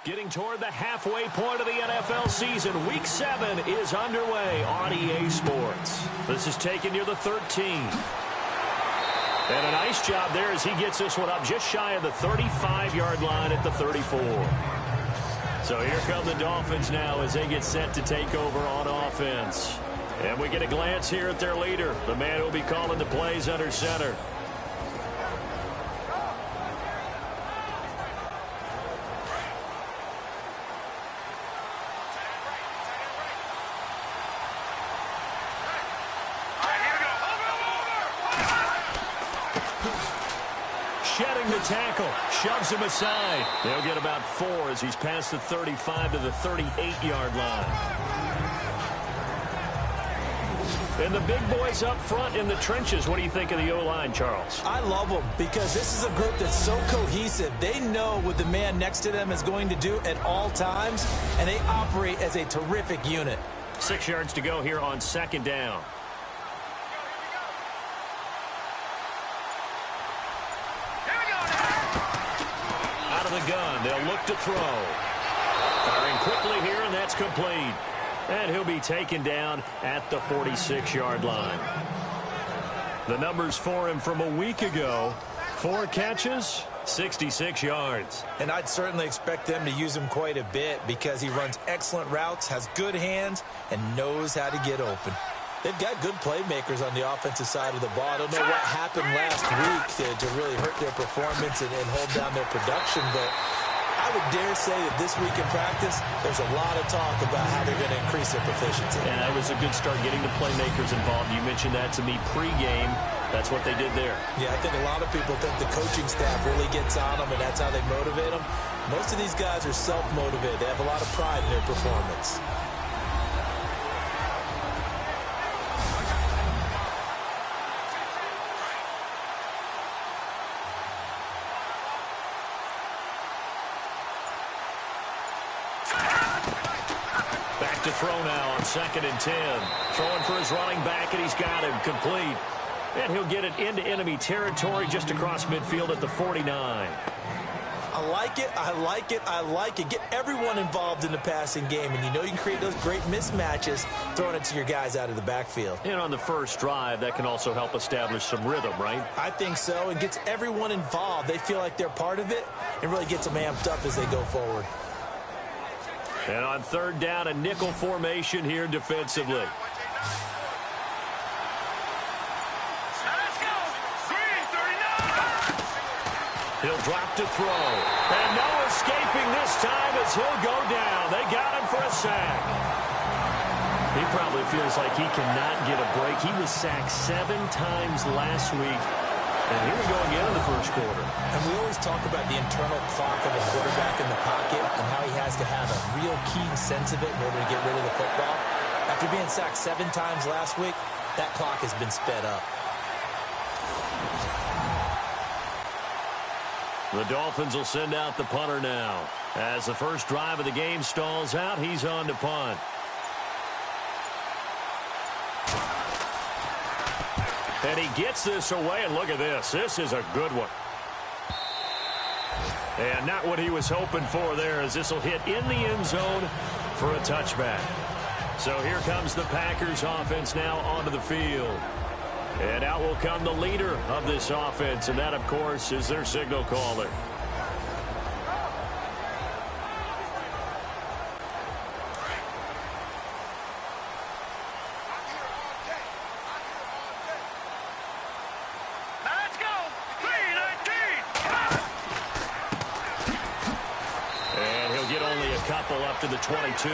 Getting toward the halfway point of the NFL season. Week 7 is underway on EA Sports. This is taken near the 13th. And a nice job there as he gets this one up just shy of the 35-yard line at the 34. So here come the Dolphins now as they get set to take over on offense. And we get a glance here at their leader, the man who will be calling the plays under center. Shedding the tackle, shoves him aside. They'll get about 4 as he's past the 35 to the 38-yard line. And the big boys up front in the trenches. What do you think of the O-line, Charles? I love them because this is a group that's so cohesive. They know what the man next to them is going to do at all times, and they operate as a terrific unit. 6 yards to go here on second down. Out of the gun, they'll look to throw. Firing quickly here, and that's complete. And he'll be taken down at the 46-yard line. The numbers for him from a week ago: 4 catches, 66 yards. And I'd certainly expect them to use him quite a bit because he runs excellent routes, has good hands, and knows how to get open. They've got good playmakers on the offensive side of the ball. I don't know what happened last week to really hurt their performance and hold down their production, but I would dare say that this week in practice, there's a lot of talk about how they're going to increase their proficiency. And it was a good start getting the playmakers involved. You mentioned that to me pregame. That's what they did there. Yeah, I think a lot of people think the coaching staff really gets on them, and that's how they motivate them. Most of these guys are self-motivated. They have a lot of pride in their performance. To throw now on 2nd and 10. Throwing for his running back, and he's got him complete. And he'll get it into enemy territory just across midfield at the 49. I like it, I like it, I like it. Get everyone involved in the passing game, and you know you can create those great mismatches throwing it to your guys out of the backfield. And on the first drive, that can also help establish some rhythm, right? I think so. It gets everyone involved. They feel like they're part of it, and really gets them amped up as they go forward. And on 3rd down, a nickel formation here defensively. Let's go. 339. He'll drop to throw. And no escaping this time as he'll go down. They got him for a sack. He probably feels like he cannot get a break. He was sacked 7 times last week. And here we go again in the first quarter. And we always talk about the internal clock of a quarterback in the pocket and how he has to have a real keen sense of it in order to get rid of the football. After being sacked 7 times last week, that clock has been sped up. The Dolphins will send out the punter now. As the first drive of the game stalls out, he's on to punt. And he gets this away, and look at this. This is a good one. And not what he was hoping for there, as this will hit in the end zone for a touchback. So here comes the Packers offense now onto the field. And out will come the leader of this offense, and that, of course, is their signal caller. Up to the 22.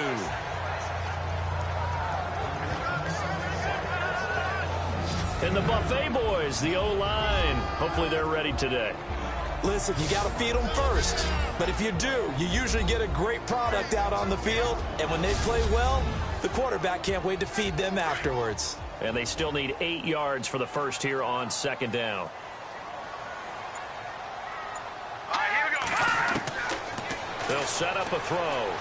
And the Buffet boys, the O-line, hopefully they're ready today. Listen, you got to feed them first. But if you do, you usually get a great product out on the field. And when they play well, the quarterback can't wait to feed them afterwards. And they still need 8 yards for the first here on 2nd down. They'll set up a throw.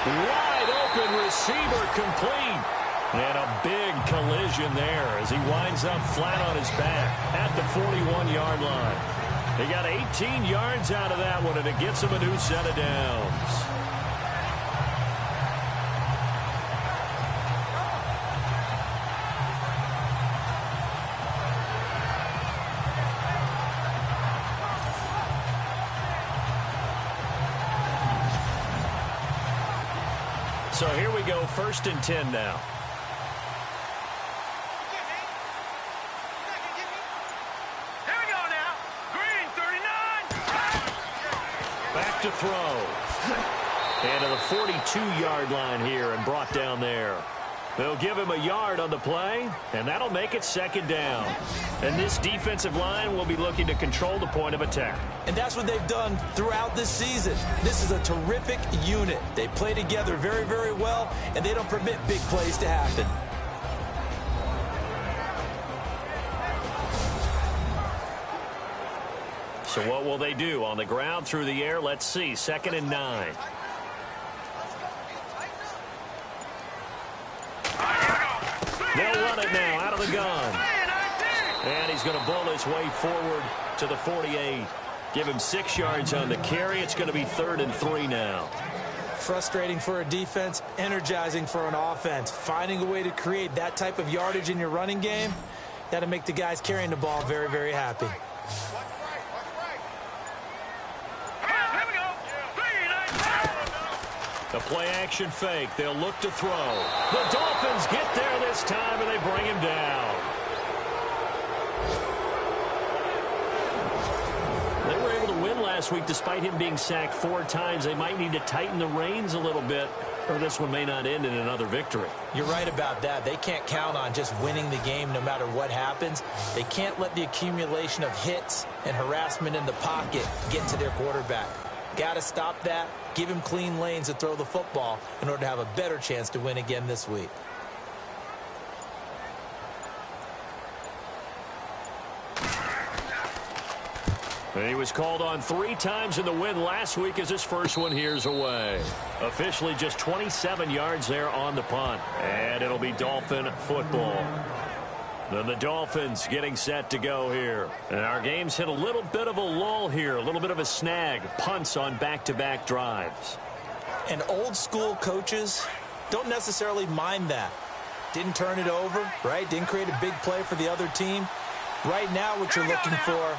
Wide open receiver complete. And a big collision there as he winds up flat on his back at the 41-yard line. He got 18 yards out of that one, and it gets him a new set of downs. So here we go, 1st and 10 now. Here we go now. Green, 39. Back to throw. And to the 42-yard line here and brought down there. They'll give him a yard on the play, and that'll make it 2nd down. And this defensive line will be looking to control the point of attack. And that's what they've done throughout this season. This is a terrific unit. They play together very, very well, and they don't permit big plays to happen. So what will they do? On the ground, through the air, let's see. 2nd and 9. They'll run it now out of the gun. And he's going to bowl his way forward to the 48. Give him 6 yards on the carry. It's going to be 3rd and 3 now. Frustrating for a defense, energizing for an offense. Finding a way to create that type of yardage in your running game, that'll make the guys carrying the ball very, very happy. The play-action fake. They'll look to throw. The Dolphins get there this time, and they bring him down. They were able to win last week despite him being sacked 4 times. They might need to tighten the reins a little bit, or this one may not end in another victory. You're right about that. They can't count on just winning the game no matter what happens. They can't let the accumulation of hits and harassment in the pocket get to their quarterback. Got to stop that. Give him clean lanes to throw the football in order to have a better chance to win again this week. He was called on 3 times in the win last week as his first one here's away. Officially just 27 yards there on the punt. And it'll be Dolphin football. Then the Dolphins getting set to go here. And our game's hit a little bit of a lull here. A little bit of a snag. Punts on back-to-back drives. And old school coaches don't necessarily mind that. Didn't turn it over, right? Didn't create a big play for the other team. Right now what you're looking for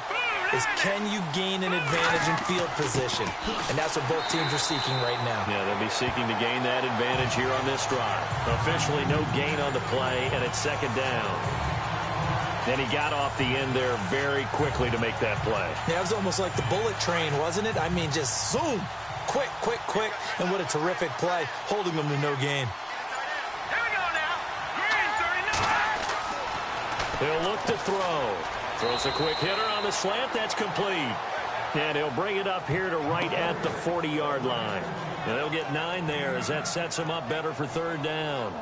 is, can you gain an advantage in field position? And that's what both teams are seeking right now. Yeah, they'll be seeking to gain that advantage here on this drive. Officially no gain on the play, and it's 2nd down. And he got off the end there very quickly to make that play. Yeah, it was almost like the bullet train, wasn't it? I mean, just zoom. Quick, quick, quick. And what a terrific play, holding them to no gain. Here we go now. Green, 39. He'll look to throw. Throws a quick hitter on the slant. That's complete. And he'll bring it up here to right at the 40-yard line. And they'll get 9 there as that sets him up better for 3rd down.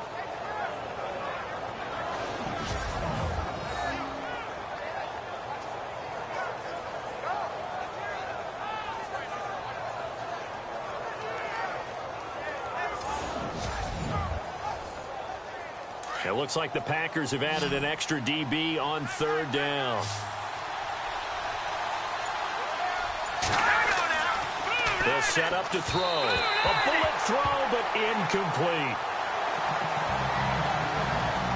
It looks like the Packers have added an extra DB on 3rd down. They'll set up to throw. A bullet throw, but incomplete.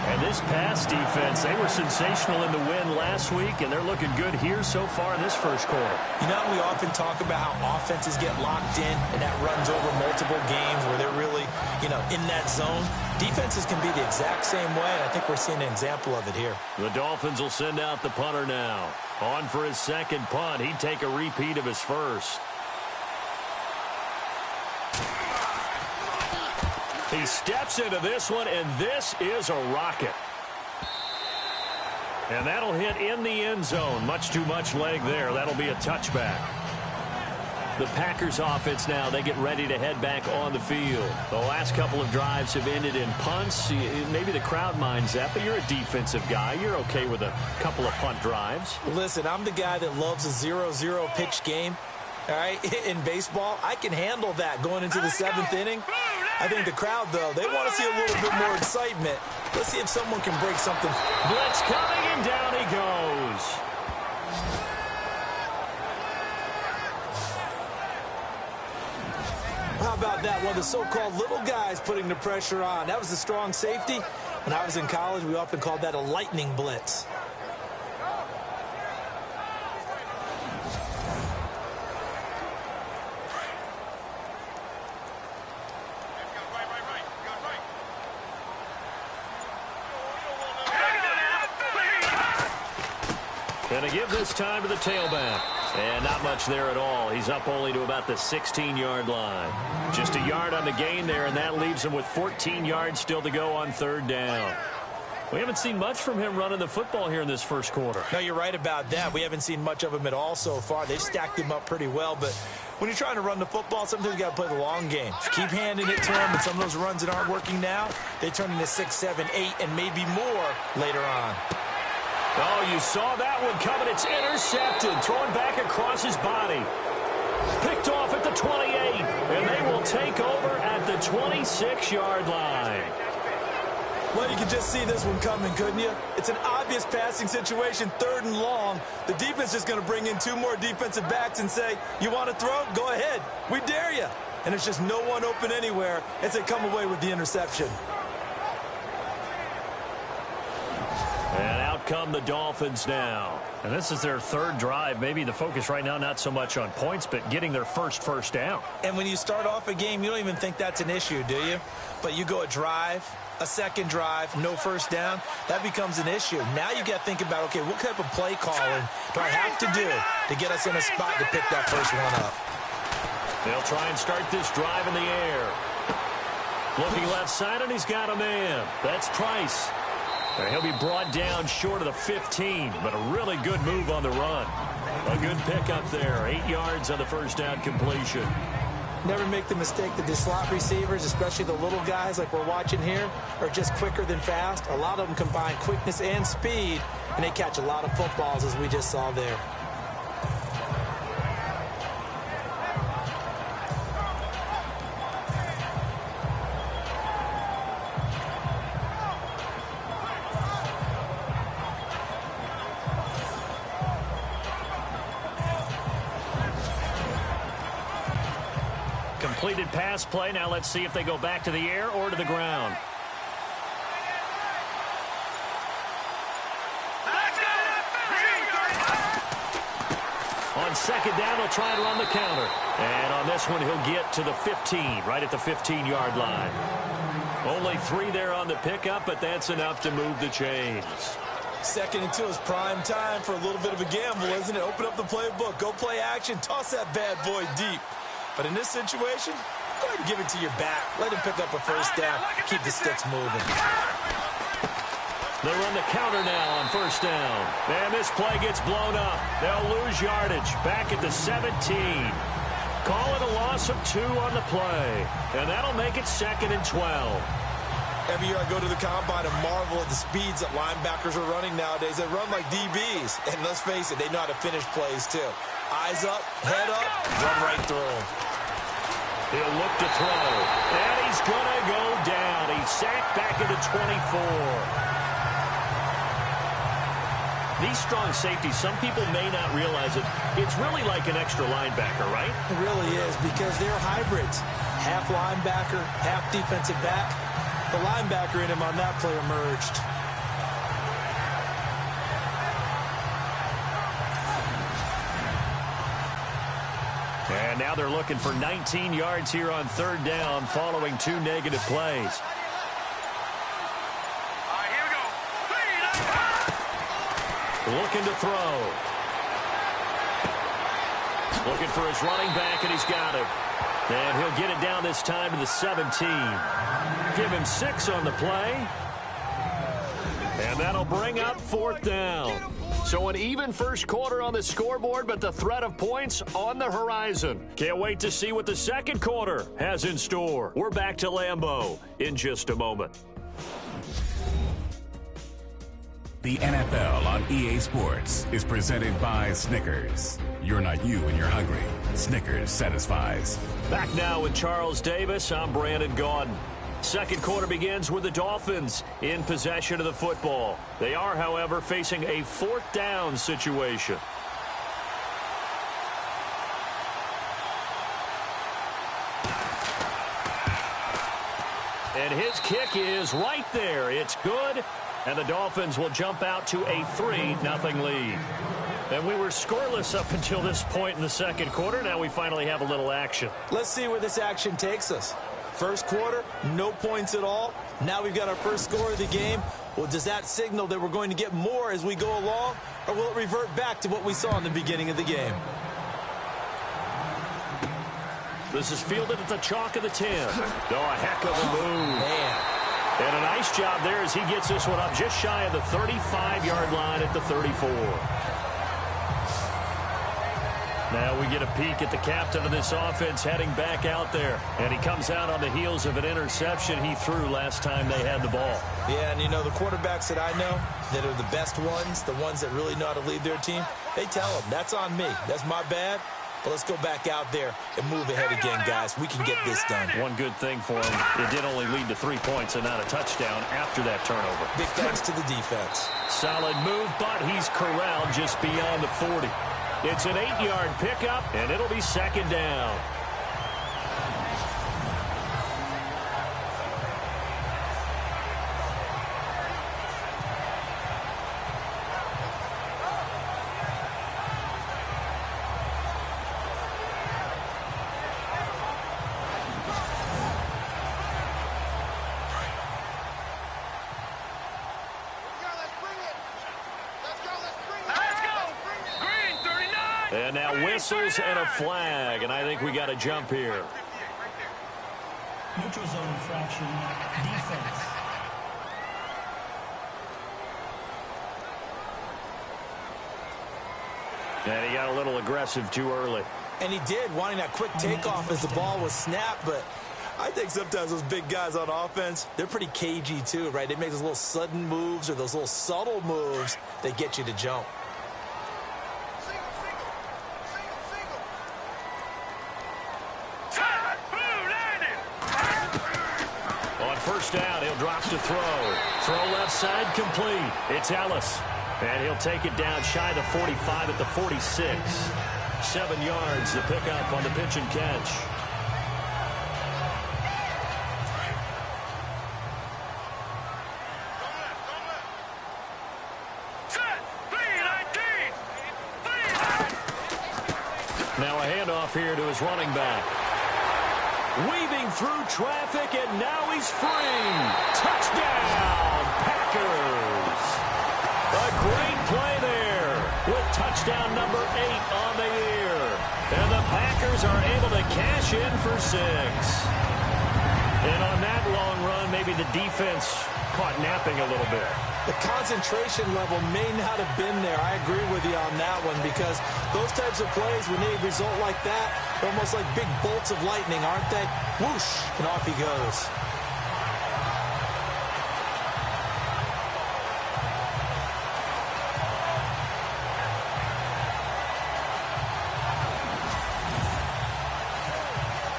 And this pass defense, they were sensational in the win last week, and they're looking good here so far in this first quarter. You know, we often talk about how offenses get locked in, and that runs over multiple games where they're really, in that zone. Defenses can be the exact same way, and I think we're seeing an example of it here. The Dolphins will send out the punter now. On for his 2nd punt. He'd take a repeat of his first. He steps into this one, and this is a rocket. And that'll hit in the end zone. Much too much leg there. That'll be a touchback. The Packers offense now, they get ready to head back on the field. The last couple of drives have ended in punts. Maybe the crowd minds that, but you're a defensive guy. You're okay with a couple of punt drives. Listen, I'm the guy that loves a 0-0 pitch game. All right, in baseball, I can handle that going into the 7th inning. I think the crowd, though, they want to see a little bit more excitement. Let's see if someone can break something. Blitz coming, and down he goes. about that? One of the so-called little guys putting the pressure on. That was a strong safety. When I was in college, we often called that a lightning blitz. Going to give this time to the tailback. And not much there at all. He's up only to about the 16-yard line. Just a yard on the gain there, and that leaves him with 14 yards still to go on third down. We haven't seen much from him running the football here in this first quarter. No, you're right about that. We haven't seen much of him at all so far. They've stacked him up pretty well, but when you're trying to run the football, sometimes you got to play the long game. Keep handing it to him, and some of those runs that aren't working now, they turn into 6, 7, 8, and maybe more later on. Oh, you saw that one coming. It's intercepted. Thrown back across his body. Picked off at the 28. And they will take over at the 26-yard line. Well, you can just see this one coming, couldn't you? It's an obvious passing situation, 3rd and long. The defense is going to bring in 2 more defensive backs and say, you want to throw? Go ahead. We dare you. And there's just no one open anywhere as they come away with the interception. And out come the Dolphins now. And this is their 3rd drive. Maybe the focus right now not so much on points, but getting their first down. And when you start off a game, you don't even think that's an issue, do you? But you go a drive, a 2nd drive, no first down, that becomes an issue. Now you got to think about, okay, what type of play calling do I have to do to get us in a spot to pick that first one up? They'll try and start this drive in the air. Looking left side, and he's got a man. That's Price. He'll be brought down short of the 15, but a really good move on the run. A good pickup there. 8 yards on the first down completion. Never make the mistake that the slot receivers, especially the little guys like we're watching here, are just quicker than fast. A lot of them combine quickness and speed, and they catch a lot of footballs, as we just saw there. Completed pass play. Now let's see if they go back to the air or to the ground. On 2nd down, he'll try and run the counter. And on this one, he'll get to the 15, right at the 15-yard line. Only 3 there on the pickup, but that's enough to move the chains. 2nd and 2 is prime time for a little bit of a gamble, isn't it? Open up the playbook, go play action, toss that bad boy deep. But in this situation, go ahead and give it to your back. Let him pick up a first down. Keep the sticks moving. They run the counter now on 1st down. And this play gets blown up. They'll lose yardage back at the 17. Call it a loss of 2 on the play. And that'll make it 2nd and 12. Every year I go to the combine and marvel at the speeds that linebackers are running nowadays. They run like DBs. And let's face it, they know how to finish plays too. Eyes up, head up, run right through him. He'll look to throw. And he's going to go down. He's sacked back at the 24. These strong safeties, some people may not realize it. It's really like an extra linebacker, right? It really is, because they're hybrids. Half linebacker, half defensive back. The linebacker in him on that play emerged. And now they're looking for 19 yards here on 3rd down following 2 negative plays. Here we go. Looking to throw. Looking for his running back, and he's got it. And he'll get it down this time to the 17. Give him 6 on the play. And that'll bring up 4th down. So an even first quarter on the scoreboard, but the threat of points on the horizon. Can't wait to see what the 2nd quarter has in store. We're back to Lambeau in just a moment. The NFL on EA Sports is presented by Snickers. You're not you when you're hungry. Snickers satisfies. Back now with Charles Davis. I'm Brandon Gaudin. 2nd quarter begins with the Dolphins in possession of the football. They are, however, facing a 4th down situation. And his kick is right there. It's good. And the Dolphins will jump out to a 3-0 lead. And we were scoreless up until this point in the second quarter. Now we finally have a little action. Let's see where this action takes us. First quarter, no points at all. Now we've got our first score of the game. Well, does that signal that we're going to get more as we go along? Or will it revert back to what we saw in the beginning of the game? This is fielded at the chalk of the 10. Oh, a heck of a move. Man. And a nice job there as he gets this one up just shy of the 35-yard line at the 34. Now we get a peek at the captain of this offense heading back out there. And he comes out on the heels of an interception he threw last time they had the ball. Yeah, and you know, the quarterbacks that I know that are the best ones, the ones that really know how to lead their team, they tell them, that's on me. That's my bad. But let's go back out there and move ahead again, guys. We can get this done. One good thing for him, it did only lead to 3 points and not a touchdown after that turnover. Big thanks to the defense. Solid move, but he's corralled just beyond the 40. It's an 8-yard pickup, and it'll be second down. And now whistles and a flag, and I think we got to jump here. Neutral zone infraction, defense. And he got a little aggressive too early. And he did, wanting that quick takeoff as the ball was snapped, but I think sometimes those big guys on offense, they're pretty cagey too, right? They make those little sudden moves or those little subtle moves that get you to jump. First down, he'll drop to throw. Throw left side, complete. It's Ellis. And he'll take it down shy the 45 at the 46. 7 yards, the pickup on the pitch and catch. Now a handoff here to his running back. Weaving through traffic, and now he's free. Touchdown, Packers. A great play there with touchdown number 8 on the year. And the Packers are able to cash in for 6. And on that long run, maybe the defense caught napping a little bit. The concentration level may not have been there. I agree with you on that one because those types of plays, when they result like that, they're almost like big bolts of lightning, aren't they? Whoosh, and off he goes.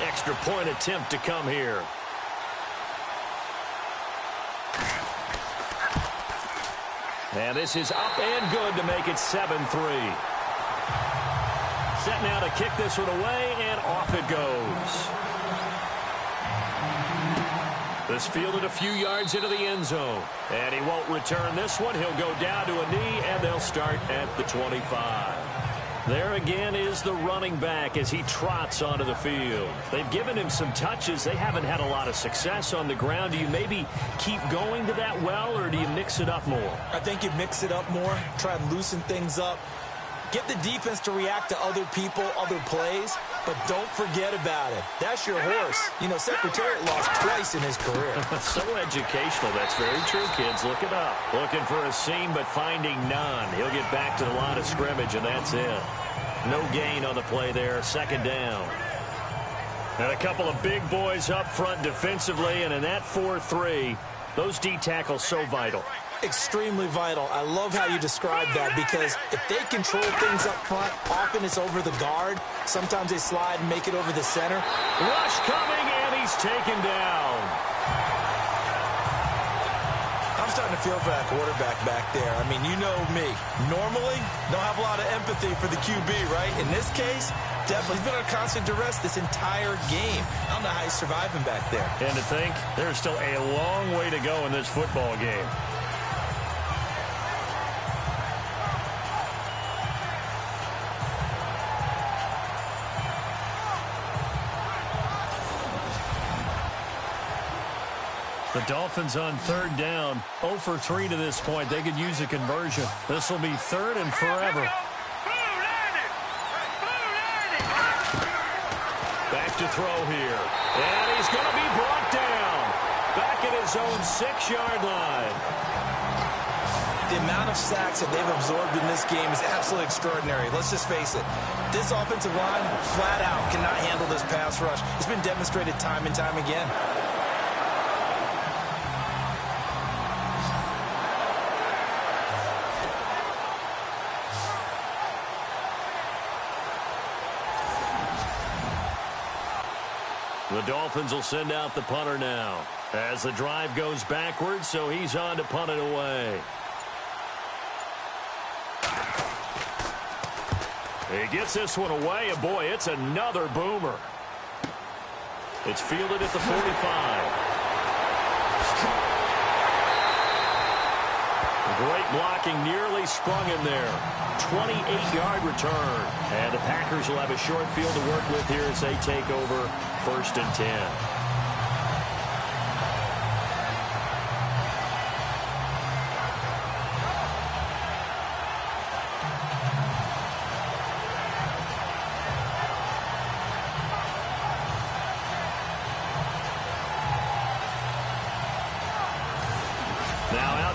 Extra point attempt to come here. And this is up and good to make it 7-3. Set now to kick this one away, and off it goes. This fielded a few yards into the end zone. And he won't return this one. He'll go down to a knee, and they'll start at the 25. There again is the running back as he trots onto the field. They've given him some touches. They haven't had a lot of success on the ground. Do you maybe keep going to that well, or do you mix it up more? I think you mix it up more, try and loosen things up. Get the defense to react to other people, other plays, but don't forget about it. That's your horse. You know, Secretariat lost twice in his career. So educational. That's very true, kids. Look it up. Looking for a seam, but finding none. He'll get back to the line of scrimmage, and that's it. No gain on the play there. Second down. And a couple of big boys up front defensively, and in that 4-3, those D tackles so vital. Extremely vital. I love how you describe that because if they control things up front, often it's over the guard. Sometimes they slide and make it over the center. Rush coming, and he's taken down. I'm starting to feel for that quarterback back there. I mean, you know me. Normally, don't have a lot of empathy for the QB, right? In this case, definitely he's been on constant duress this entire game. I don't know how he's surviving back there. And to think, there's still a long way to go in this football game. The Dolphins on third down, 0 for 3 to this point. They could use a conversion. This will be third and forever. Back to throw here. And he's going to be brought down. Back at his own 6-yard line. The amount of sacks that they've absorbed in this game is absolutely extraordinary. Let's just face it. This offensive line, flat out, cannot handle this pass rush. It's been demonstrated time and time again. The Dolphins will send out the punter now as the drive goes backwards, so he's on to punt it away. He gets this one away, and boy, it's another boomer. It's fielded at the 45. Great blocking, nearly sprung him there. 28-yard return. And the Packers will have a short field to work with here as they take over 1st and 10.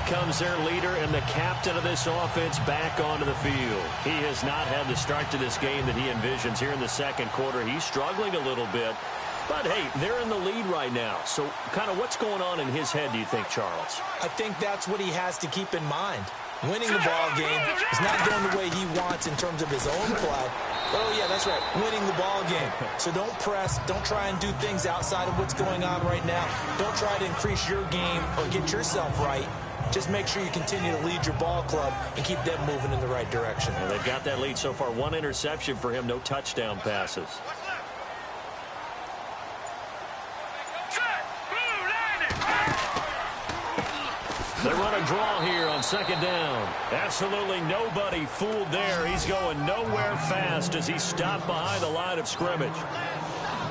Comes their leader and the captain of this offense back onto the field. He has not had the start to this game that he envisions here in the second quarter. He's struggling a little bit. But, hey, they're in the lead right now. So kind of what's going on in his head, do you think, Charles? I think that's what he has to keep in mind. Winning the ball game is not going the way he wants in terms of his own play. Oh, yeah, that's right, winning the ball game. So don't press. Don't try and do things outside of what's going on right now. Don't try to increase your game or get yourself right. Just make sure you continue to lead your ball club and keep them moving in the right direction. And they've got that lead so far. 1 interception for him, no touchdown passes. They run a draw here on 2nd down. Absolutely nobody fooled there. He's going nowhere fast as he's stopped behind the line of scrimmage.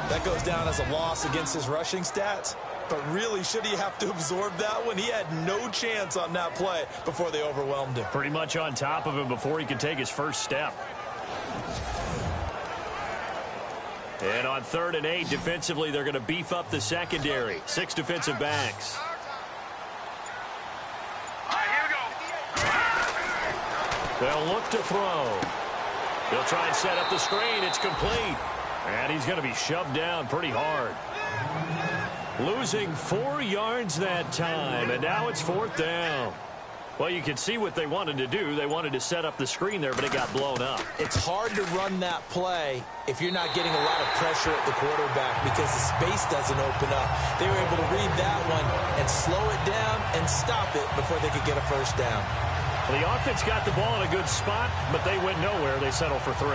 That goes down as a loss against his rushing stats. But really, should he have to absorb that one? He had no chance on that play before they overwhelmed him. Pretty much on top of him before he could take his first step. And on 3rd and 8, defensively, they're going to beef up the secondary. 6 defensive backs. They'll look to throw. They'll try and set up the screen. It's complete. And he's going to be shoved down pretty hard. Losing 4 yards that time, and now it's 4th down. Well, you can see what they wanted to do. They wanted to set up the screen there, but it got blown up. It's hard to run that play if you're not getting a lot of pressure at the quarterback because the space doesn't open up. They were able to read that one and slow it down and stop it before they could get a first down. Well, the offense got the ball in a good spot, but they went nowhere. They settled for 3.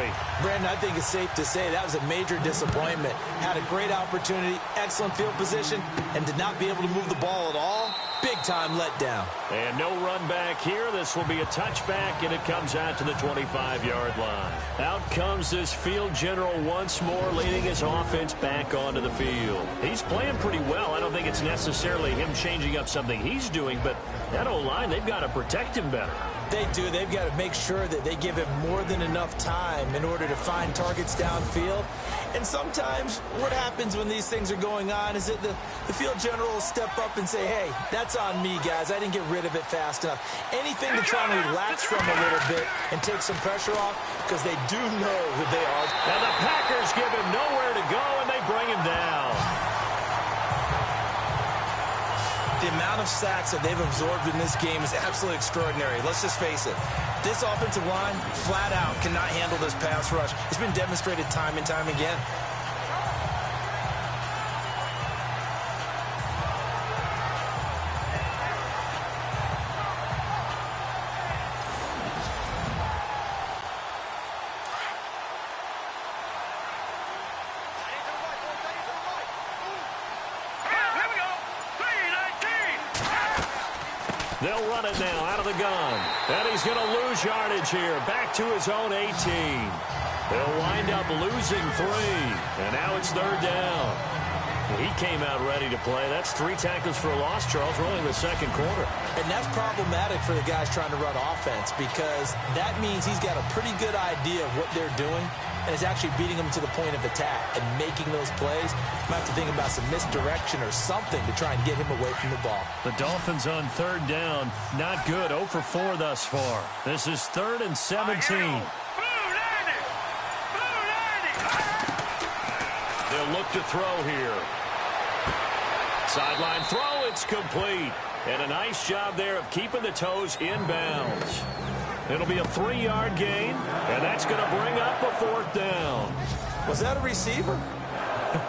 Brandon, I think it's safe to say that was a major disappointment. Had a great opportunity, excellent field position, and did not be able to move the ball at all. Big-time letdown. And no run back here. This will be a touchback, and it comes out to the 25-yard line. Out comes this field general once more, leading his offense back onto the field. He's playing pretty well. I don't think it's necessarily him changing up something he's doing, but that O-line, they've got to protect him better. They do. They've got to make sure that they give him more than enough time in order to find targets downfield. And sometimes what happens when these things are going on is that the field general will step up and say, hey, that's on me, guys. I didn't get rid of it fast enough. Anything to try and relax them a little bit and take some pressure off because they do know who they are. And the Packers give him nowhere to go, and they bring him down. The amount of sacks that they've absorbed in this game is absolutely extraordinary. Let's just face it. This offensive line, flat out, cannot handle this pass rush. It's been demonstrated time and time again. They'll run it now out of the gun. And he's going to lose yardage here. Back to his own 18. They'll wind up losing 3. And now it's 3rd down. He came out ready to play. That's 3 tackles for a loss, Charles. We're only in the second quarter. And that's problematic for the guys trying to run offense because that means he's got a pretty good idea of what they're doing and is actually beating them to the point of attack and making those plays. Might have to think about some misdirection or something to try and get him away from the ball. The Dolphins on 3rd down. Not good. 0 for 4 thus far. This is 3rd and 17. They'll look to throw here. Sideline throw, it's complete. And a nice job there of keeping the toes in bounds. It'll be a 3-yard gain, and that's going to bring up a 4th down. Was that a receiver?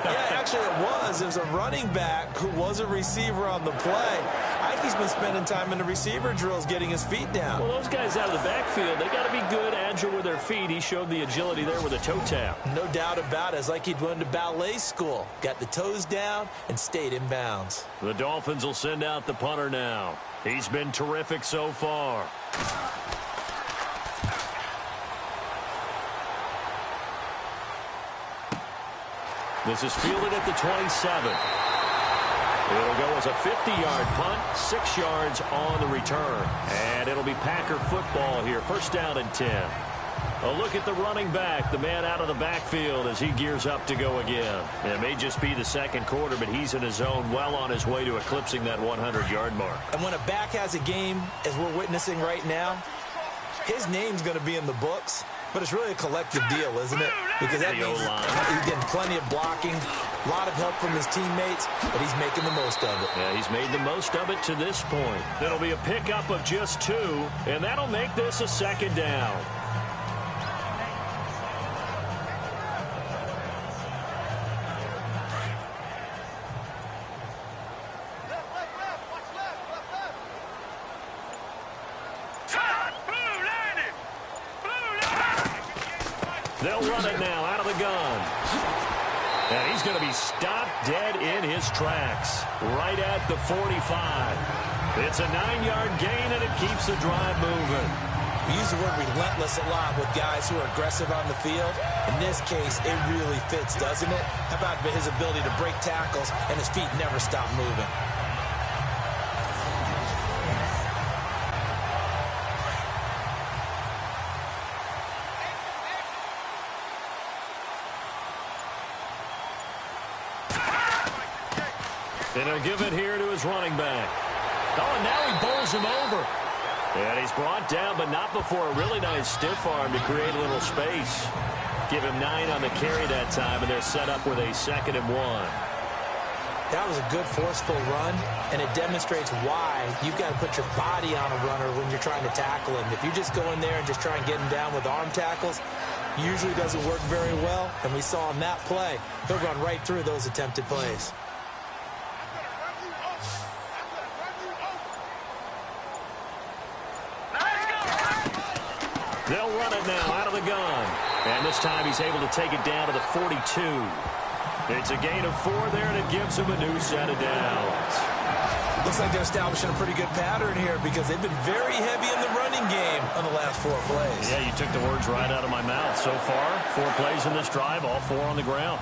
Yeah, actually it was. It was a running back who was a receiver on the play. I think he's been spending time in the receiver drills getting his feet down. Well, those guys out of the backfield, they got to be good, agile with their feet. He showed the agility there with a toe tap. No doubt about it. It's like he'd went to ballet school. Got the toes down and stayed in bounds. The Dolphins will send out the punter now. He's been terrific so far. This is fielded at the 27. It'll go as a 50-yard punt, 6 yards on the return. And it'll be Packer football here, 1st down and 10. A look at the running back, the man out of the backfield as he gears up to go again. It may just be the second quarter, but he's in his zone, well on his way to eclipsing that 100-yard mark. And when a back has a game, as we're witnessing right now, his name's going to be in the books. But it's really a collective deal, isn't it? Because that means he's getting plenty of blocking, a lot of help from his teammates, but he's making the most of it. Yeah, he's made the most of it to this point. It'll be a pickup of just 2, and that'll make this a 2nd down. They'll run it now out of the gun. And he's going to be stopped dead in his tracks. Right at the 45. It's a 9-yard gain, and it keeps the drive moving. We use the word relentless a lot with guys who are aggressive on the field. In this case, it really fits, doesn't it? How about his ability to break tackles and his feet never stop moving? And he'll give it here to his running back. Oh, and now he bowls him over. And he's brought down, but not before a really nice stiff arm to create a little space. Give him 9 on the carry that time, and they're set up with a 2nd and 1. That was a good forceful run, and it demonstrates why you've got to put your body on a runner when you're trying to tackle him. If you just go in there and just try and get him down with arm tackles, usually doesn't work very well, and we saw on that play, he'll run right through those attempted plays. They'll run it now out of the gun. And this time he's able to take it down to the 42. It's a gain of 4 there, and it gives him a new set of downs. Looks like they're establishing a pretty good pattern here because they've been very heavy in the running game on the last 4 plays. Yeah, you took the words right out of my mouth. So far, 4 plays in this drive, all 4 on the ground.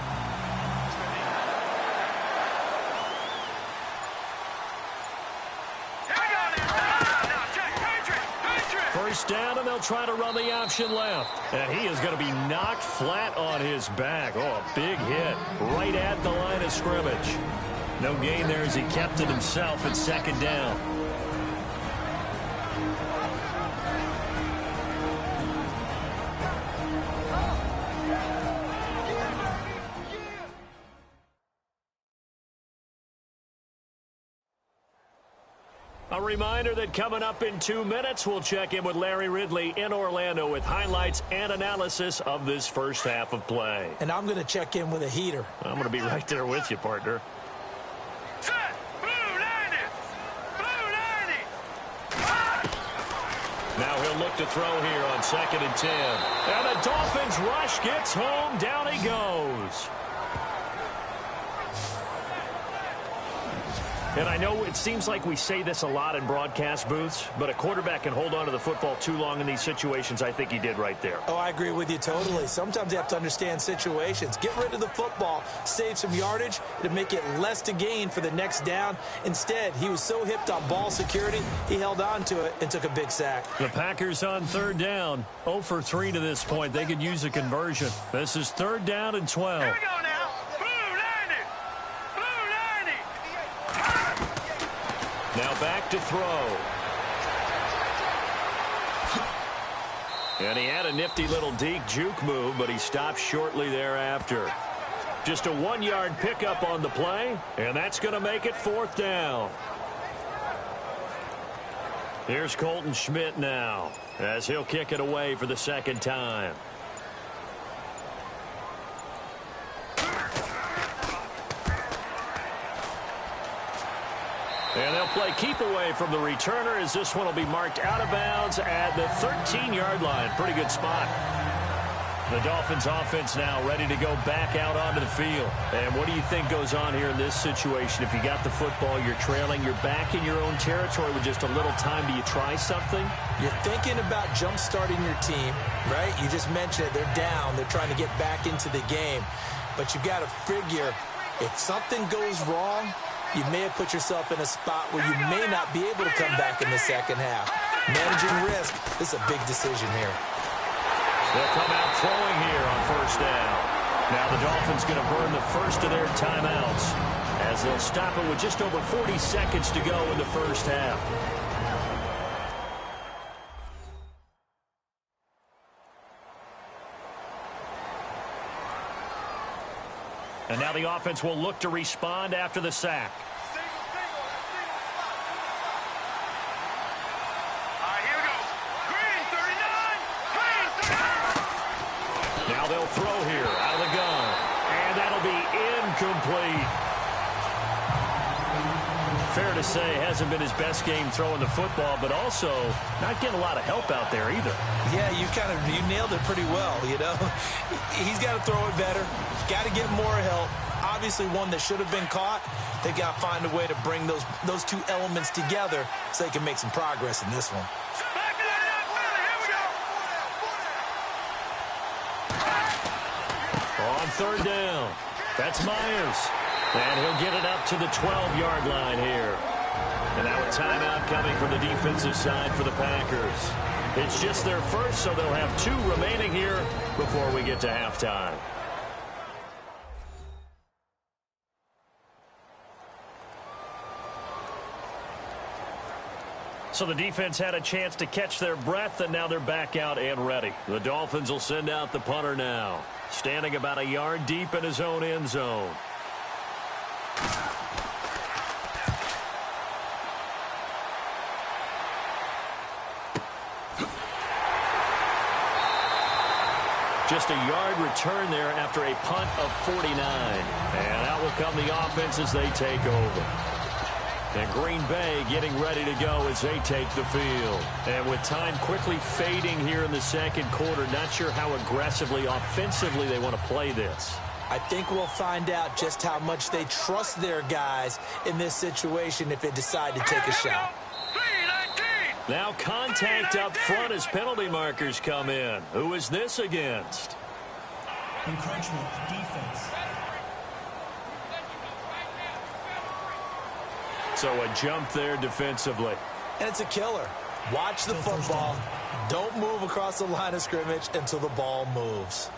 First down, and they'll try to run the option left. And he is going to be knocked flat on his back. Oh, a big hit right at the line of scrimmage. No gain there as he kept it himself at 2nd down. A reminder that coming up in 2 minutes, we'll check in with Larry Ridley in Orlando with highlights and analysis of this first half of play. And I'm going to check in with a heater. I'm going to be right there with you, partner. Set. Blue 90. Blue 90. Now he'll look to throw here on 2nd and 10. And the Dolphins rush gets home. Down he goes. And I know it seems like we say this a lot in broadcast booths, but a quarterback can hold on to the football too long in these situations. I think he did right there. Oh, I agree with you totally. Sometimes you have to understand situations. Get rid of the football, save some yardage to make it less to gain for the next down. Instead, he was so hipped on ball security, he held on to it and took a big sack. The Packers on third down, 0 for 3 to this point. They could use a conversion. This is third down and 12. Here we go now. Now back to throw. And he had a nifty little deke juke move, but he stopped shortly thereafter. Just a 1-yard pickup on the play, and that's going to make it fourth down. Here's Colton Schmidt now, as he'll kick it away for the second time. And they'll play keep away from the returner as this one will be marked out of bounds at the 13-yard line. Pretty good spot. The Dolphins offense now ready to go back out onto the field. And what do you think goes on here in this situation? If you got the football, you're trailing, you're back in your own territory with just a little time. Do you try something? You're thinking about jump-starting your team, right? You just mentioned it. They're down. They're trying to get back into the game. But you've got to figure if something goes wrong, you may have put yourself in a spot where you may not be able to come back in the second half. Managing risk is a big decision here. They'll come out throwing here on first down. Now the Dolphins going to burn the first of their timeouts as they'll stop it with just over 40 seconds to go in the first half. And now the offense will look to respond after the sack. Now they'll throw here out of the gun. And that'll be incomplete. Fair to say, hasn't been his best game throwing the football, but also not getting a lot of help out there either. Yeah, you nailed it pretty well, you know. He's got to throw it better. Got to get more help. Obviously one that should have been caught. They got to find a way to bring those two elements together so they can make some progress in this one. On third down, that's Myers. And he'll get it up to the 12-yard line here. And now a timeout coming from the defensive side for the Packers. It's just their first, so they'll have 2 remaining here before we get to halftime. So the defense had a chance to catch their breath, and now they're back out and ready. The Dolphins will send out the punter now, standing about a yard deep in his own end zone. Just a yard return there after a punt of 49. And out will come the offense as they take over. And Green Bay getting ready to go as they take the field. And with time quickly fading here in the second quarter, not sure how aggressively, offensively they want to play this. I think we'll find out just how much they trust their guys in this situation if they decide to take a shot. Now contact up front as penalty markers come in. Who is this against? Encroachment defense. So a jump there defensively. And it's a killer. Watch the football. Don't move across the line of scrimmage until the ball moves.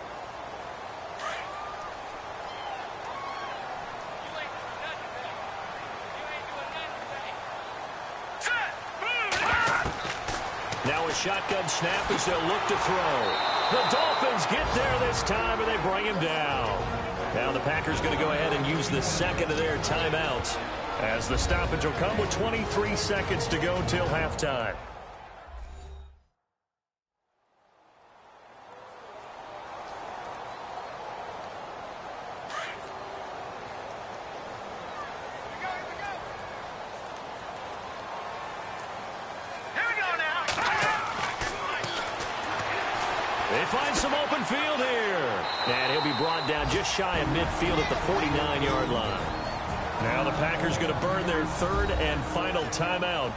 Now a shotgun snap as they'll look to throw. The Dolphins get there this time, and they bring him down. Now the Packers going to go ahead and use the second of their timeouts, as the stoppage will come with 23 seconds to go till halftime. They find some open field here. And he'll be brought down just shy of midfield at the 49-yard line. Now the Packers going to burn their third and final timeout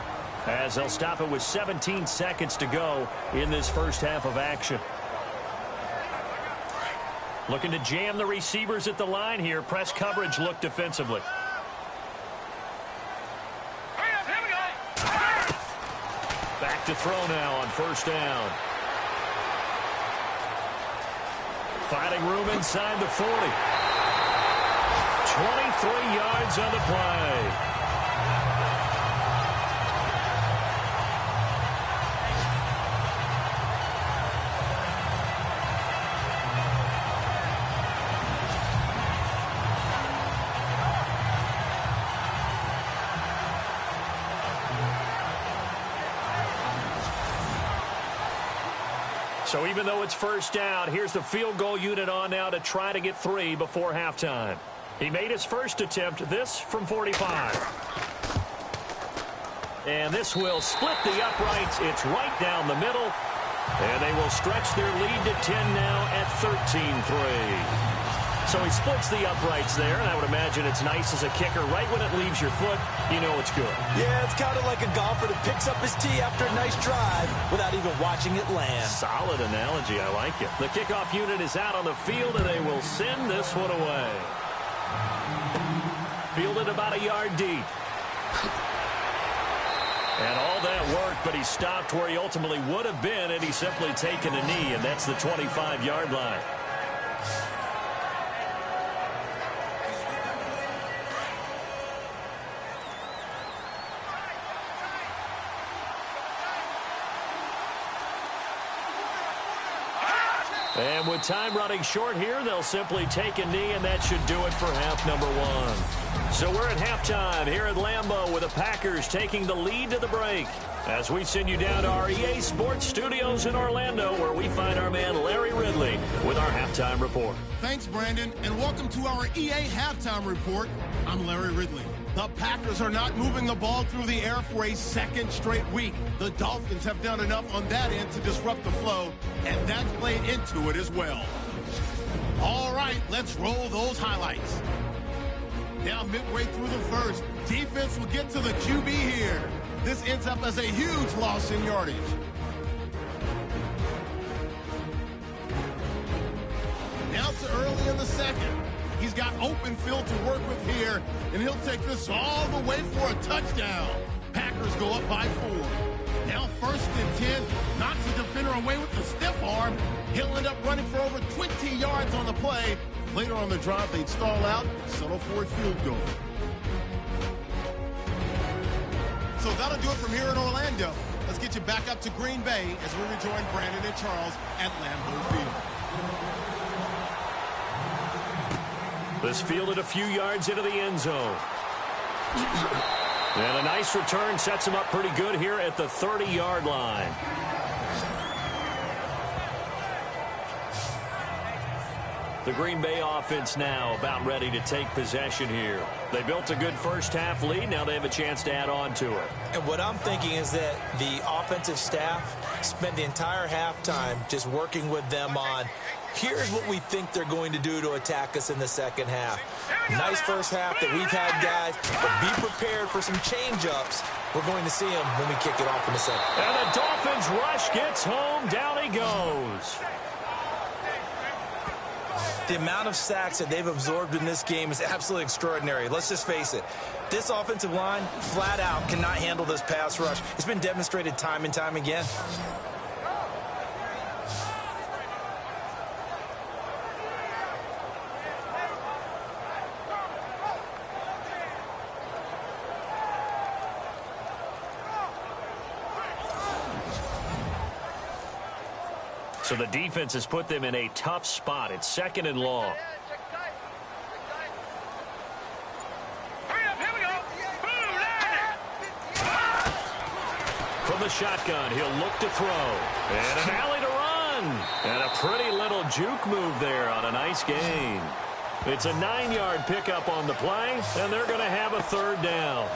as they'll stop it with 17 seconds to go in this first half of action. Looking to jam the receivers at the line here. Press coverage look defensively. Back to throw now on first down. Finding room inside the 40. 23 yards on the play. So even though it's first down, here's the field goal unit on now to try to get 3 before halftime. He made his first attempt, this from 45. And this will split the uprights. It's right down the middle. And they will stretch their lead to 10 now at 13-3. So he splits the uprights there, and I would imagine it's nice as a kicker. Right when it leaves your foot, you know it's good. Yeah, it's kind of like a golfer that picks up his tee after a nice drive without even watching it land. Solid analogy. I like it. The kickoff unit is out on the field, and they will send this one away. Fielded about a yard deep. And all that work, but he stopped where he ultimately would have been, and he's simply taken a knee, and that's the 25-yard line. And with time running short here, they'll simply take a knee, and that should do it for half number 1. So we're at halftime here at Lambeau with the Packers taking the lead to the break. As we send you down to our EA Sports Studios in Orlando, where we find our man Larry Ridley with our halftime report. Thanks, Brandon, and welcome to our EA Halftime Report. I'm Larry Ridley. The Packers are not moving the ball through the air for a second straight week. The Dolphins have done enough on that end to disrupt the flow, and that's played into it as well. All right, let's roll those highlights. Now midway through the first, defense will get to the QB here. This ends up as a huge loss in yardage. Now to early in the second. He's got open field to work with here, and he'll take this all the way for a touchdown. Packers go up by 4. Now first and 10, knocks the defender away with the stiff arm. He'll end up running for over 20 yards on the play. Later on the drive, they'd stall out, settle for a field goal. So that'll do it from here in Orlando. Let's get you back up to Green Bay as we rejoin Brandon and Charles at Lambeau Field. This fielded a few yards into the end zone. And a nice return sets him up pretty good here at the 30-yard line. The Green Bay offense now about ready to take possession here. They built a good first-half lead. Now they have a chance to add on to it. And what I'm thinking is that the offensive staff spent the entire halftime just working with them on, here's what we think they're going to do to attack us in the second half. Nice first half that we've had, guys, but be prepared for some change-ups. We're going to see them when we kick it off in the second. And the Dolphins rush gets home. Down he goes. The amount of sacks that they've absorbed in this game is absolutely extraordinary. Let's just face it. This offensive line, flat out, cannot handle this pass rush. It's been demonstrated time and time again. So the defense has put them in a tough spot. It's second and long. From the shotgun, he'll look to throw. And an alley to run. And a pretty little juke move there on a nice gain. It's a 9-yard pickup on the play, and they're going to have a third down.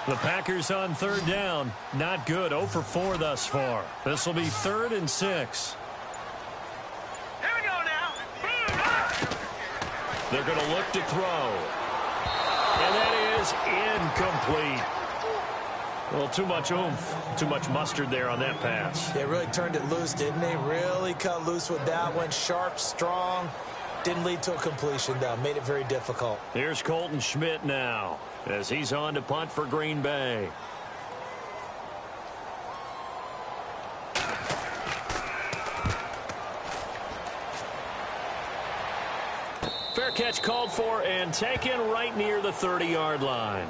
The Packers on third down. Not good. 0 for 4 thus far. This will be 3rd and 6. Here we go now. They're going to look to throw. And that is incomplete. Well, too much oomph, too much mustard there on that pass. They really turned it loose, didn't they? Really cut loose with that one. Sharp, strong. Didn't lead to a completion, though. Made it very difficult. Here's Colton Schmidt now as he's on to punt for Green Bay. Fair catch called for and taken right near the 30-yard line.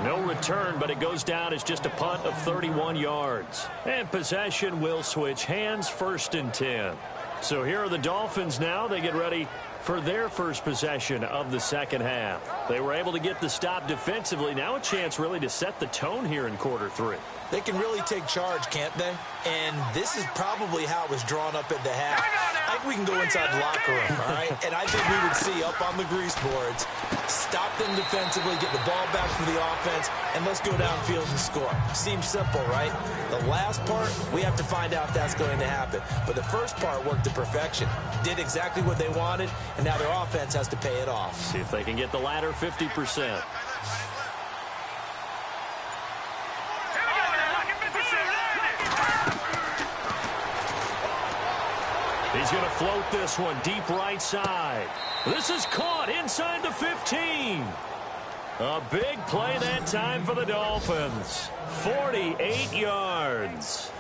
No return, but it goes down as just a punt of 31 yards. And possession will switch hands, 1st and 10. So here are the Dolphins now. They get ready for their first possession of the second half. They were able to get the stop defensively. Now a chance really to set the tone here in quarter 3. They can really take charge, can't they? And this is probably how it was drawn up at the half. I think we can go inside the locker room, all right? And I think we would see up on the grease boards, stop them defensively, get the ball back for the offense, and let's go downfield and score. Seems simple, right? The last part, we have to find out if that's going to happen. But the first part worked to perfection. Did exactly what they wanted, and now their offense has to pay it off. See if they can get the latter 50%. He's going to float this one deep right side. This is caught inside the 15. A big play that time for the Dolphins. 48 yards.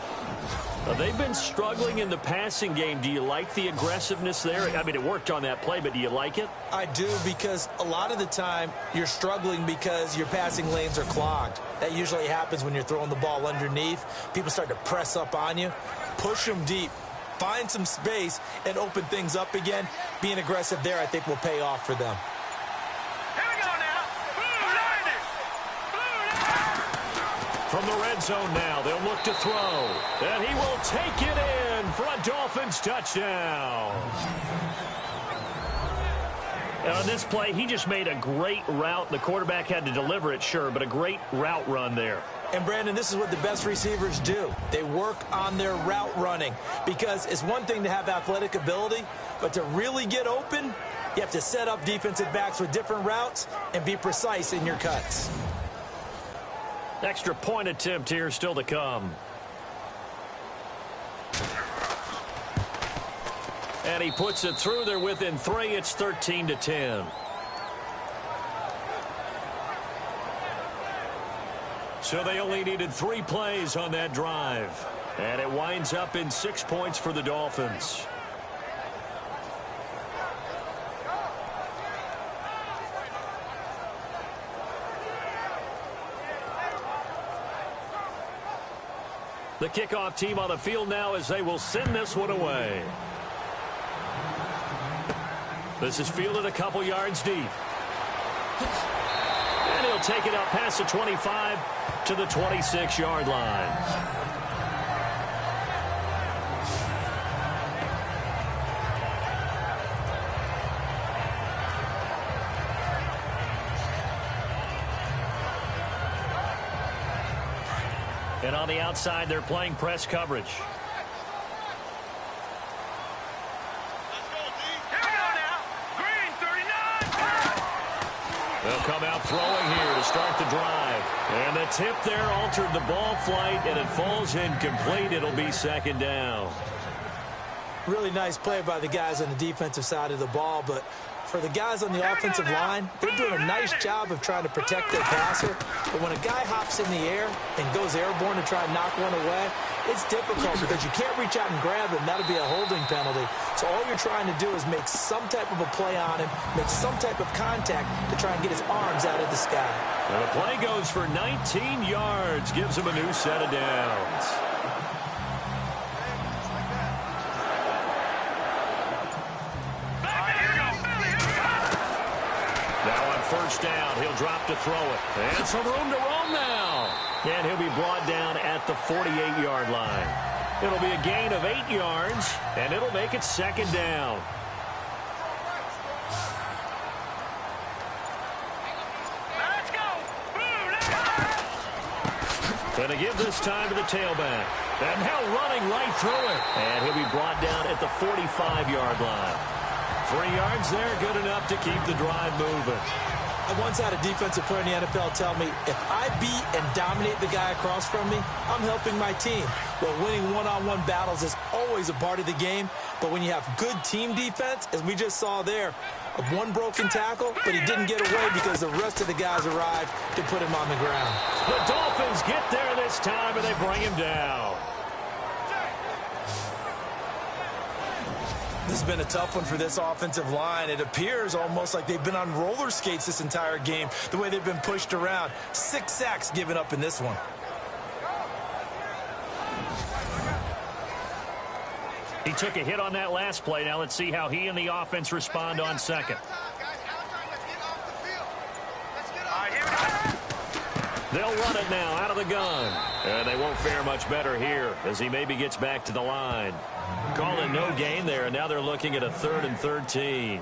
They've been struggling in the passing game. Do you like the aggressiveness there? I mean, it worked on that play, but do you like it? I do, because a lot of the time you're struggling because your passing lanes are clogged. That usually happens when you're throwing the ball underneath. People start to press up on you. Push them deep. Find some space and open things up again. Being aggressive there, I think, will pay off for them. Here we go now. From the red zone now, they'll look to throw. And he will take it in for a Dolphins touchdown. And on this play, he just made a great route. The quarterback had to deliver it, sure, but a great route run there. And, Brandon, this is what the best receivers do. They work on their route running, because it's one thing to have athletic ability, but to really get open, you have to set up defensive backs with different routes and be precise in your cuts. Extra point attempt here still to come. And he puts it through. They're within 3. It's 13-10. So they only needed 3 plays on that drive. And it winds up in 6 points for the Dolphins. The kickoff team on the field now as they will send this one away. This is fielded a couple yards deep. And he'll take it up past the 25 to the 26-yard line. And on the outside, they're playing press coverage. They'll come out throwing here to start the drive. And the tip there altered the ball flight, and it falls incomplete. It'll be 2nd down. Really nice play by the guys on the defensive side of the ball, but for the guys on the offensive line, they're doing a nice job of trying to protect their passer. But when a guy hops in the air and goes airborne to try and knock one away, it's difficult because you can't reach out and grab him. That'll be a holding penalty. So all you're trying to do is make some type of a play on him, make some type of contact to try and get his arms out of the sky. And the play goes for 19 yards, gives him a new set of downs. First down, he'll drop to throw it. And some room to roam now. And he'll be brought down at the 48-yard line. It'll be a gain of 8 yards, and it'll make it 2nd down. Let's go. And they give this time to the tailback. And now running right through it. And he'll be brought down at the 45-yard line. 3 yards there, good enough to keep the drive moving. I once had a defensive player in the NFL tell me, if I beat and dominate the guy across from me, I'm helping my team. Well, winning one-on-one battles is always a part of the game, but when you have good team defense, as we just saw there, one broken tackle, but he didn't get away because the rest of the guys arrived to put him on the ground. The Dolphins get there this time, and they bring him down. This has been a tough one for this offensive line. It appears almost like they've been on roller skates this entire game, the way they've been pushed around. 6 sacks given up in this one. He took a hit on that last play. Now let's see how he and the offense respond on second. They'll run it now out of the gun. And they won't fare much better here as he maybe gets back to the line. Calling no gain there, and now they're looking at a 3rd and 13.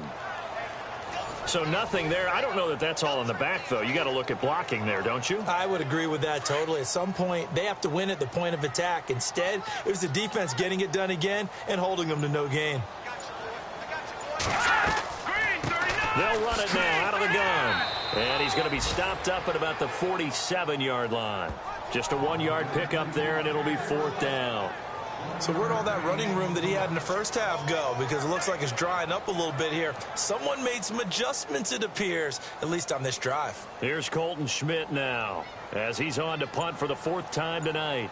So nothing there. I don't know that that's all in the back, though. You got to look at blocking there, don't you? I would agree with that totally. At some point, they have to win at the point of attack. Instead, it was the defense getting it done again and holding them to no gain. They'll run it now out of the gun. And he's going to be stopped up at about the 47-yard line. Just a 1-yard pickup there, and it'll be 4th down. So where'd all that running room that he had in the first half go? Because it looks like it's drying up a little bit here. Someone made some adjustments, it appears, at least on this drive. Here's Colton Schmidt now as he's on to punt for the 4th time tonight.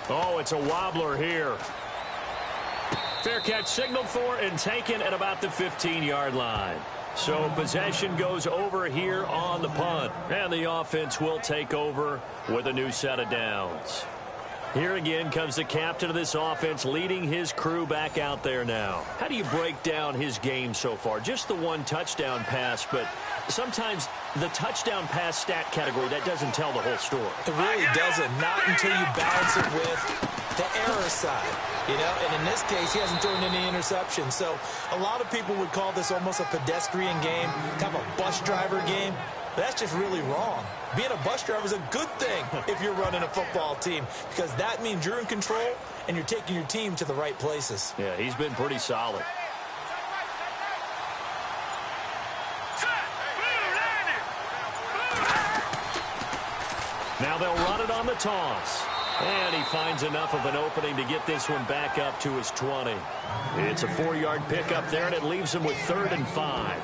Oh, it's a wobbler here. Fair catch signaled for and taken at about the 15-yard line. So possession goes over here on the punt. And the offense will take over with a new set of downs. Here again comes the captain of this offense leading his crew back out there now. How do you break down his game so far? Just the 1 touchdown pass, but sometimes the touchdown pass stat category, that doesn't tell the whole story. It really doesn't. Not until you balance it with the error side. You know, and in this case, he hasn't thrown any interceptions. So a lot of people would call this almost a pedestrian game, kind of a bus driver game. That's just really wrong. Being a bus driver is a good thing if you're running a football team, because that means you're in control and you're taking your team to the right places. Yeah, he's been pretty solid. Now they'll run it on the toss. And he finds enough of an opening to get this one back up to his 20. It's a 4-yard pickup there, and it leaves him with 3rd and 5.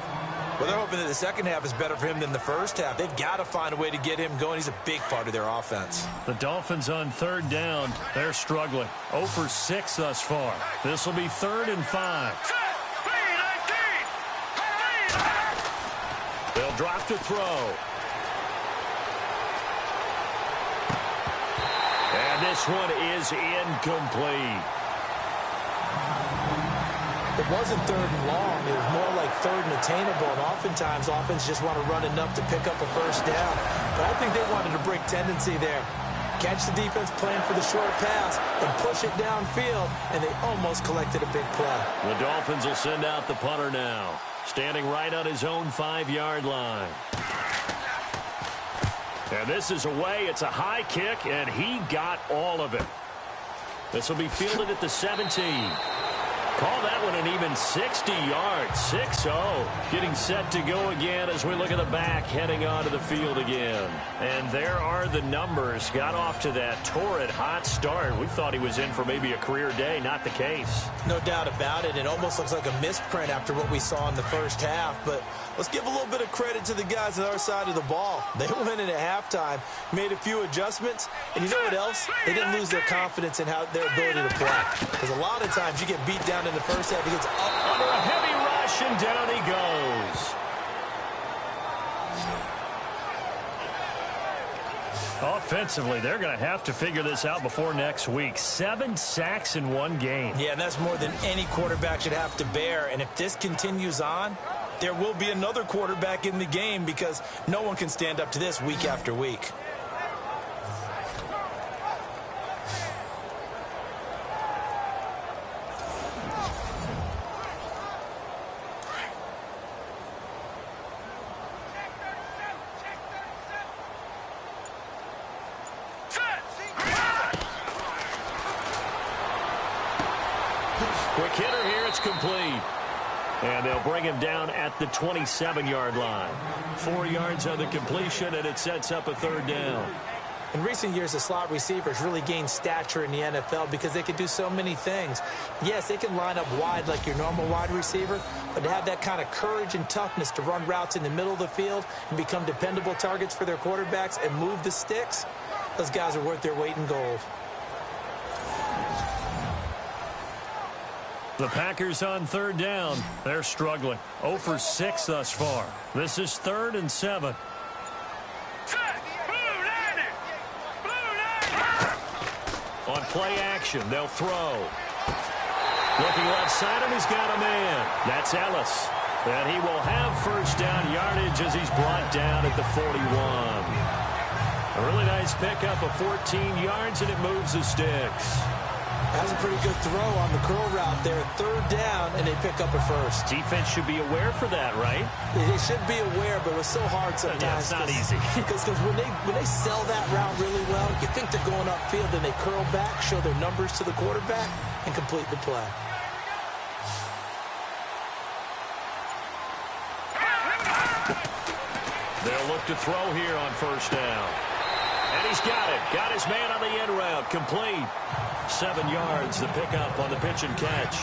Well, they're hoping that the second half is better for him than the first half. They've got to find a way to get him going. He's a big part of their offense. The Dolphins on 3rd down. They're struggling. 0 for 6 thus far. This will be 3rd and 5. They'll drop to throw. And this one is incomplete. It wasn't 3rd and long. It was more like 3rd and attainable. And oftentimes, offense just want to run enough to pick up a first down. But I think they wanted to break tendency there. Catch the defense playing for the short pass and push it downfield, and they almost collected a big play. The Dolphins will send out the punter now, standing right on his own 5-yard line. And this is away. It's a high kick, and he got all of it. This will be fielded at the 17. Call that one an even 60 yards. 6-0. Getting set to go again as we look at the back heading onto the field again. And there are the numbers. Got off to that torrid hot start. We thought he was in for maybe a career day. Not the case. No doubt about it. It almost looks like a misprint after what we saw in the first half. But let's give a little bit of credit to the guys on our side of the ball. They went in at halftime, made a few adjustments, and you know what else? They didn't lose their confidence in their ability to play. Because a lot of times you get beat down in the first half, he gets up under a heavy rush, and down he goes. Offensively, they're going to have to figure this out before next week. 7 sacks in 1 game. Yeah, and that's more than any quarterback should have to bear. And if this continues on, there will be another quarterback in the game, because no one can stand up to this week after week. Quick hitter here. It's complete. And they'll bring him down at the 27-yard line. 4 yards on the completion, and it sets up a 3rd down. In recent years, the slot receivers really gained stature in the NFL because they can do so many things. Yes, they can line up wide like your normal wide receiver, but to have that kind of courage and toughness to run routes in the middle of the field and become dependable targets for their quarterbacks and move the sticks, those guys are worth their weight in gold. The Packers on 3rd down. They're struggling. 0 for 6 thus far. This is 3rd and 7. On play action, they'll throw. Looking left side, and he's got a man. That's Ellis. And he will have 1st down yardage as he's brought down at the 41. A really nice pickup of 14 yards, and it moves the sticks. That was a pretty good throw on the curl route there. 3rd down, and they pick up a 1st. Defense should be aware for that, right? They should be aware, but it was so hard sometimes. Yeah, it's not easy. Because when they sell that route really well, you think they're going upfield, and they curl back, show their numbers to the quarterback, and complete the play. They'll look to throw here on 1st down. And he's got it. Got his man on the end route. Complete. 7 yards, the pickup on the pitch and catch.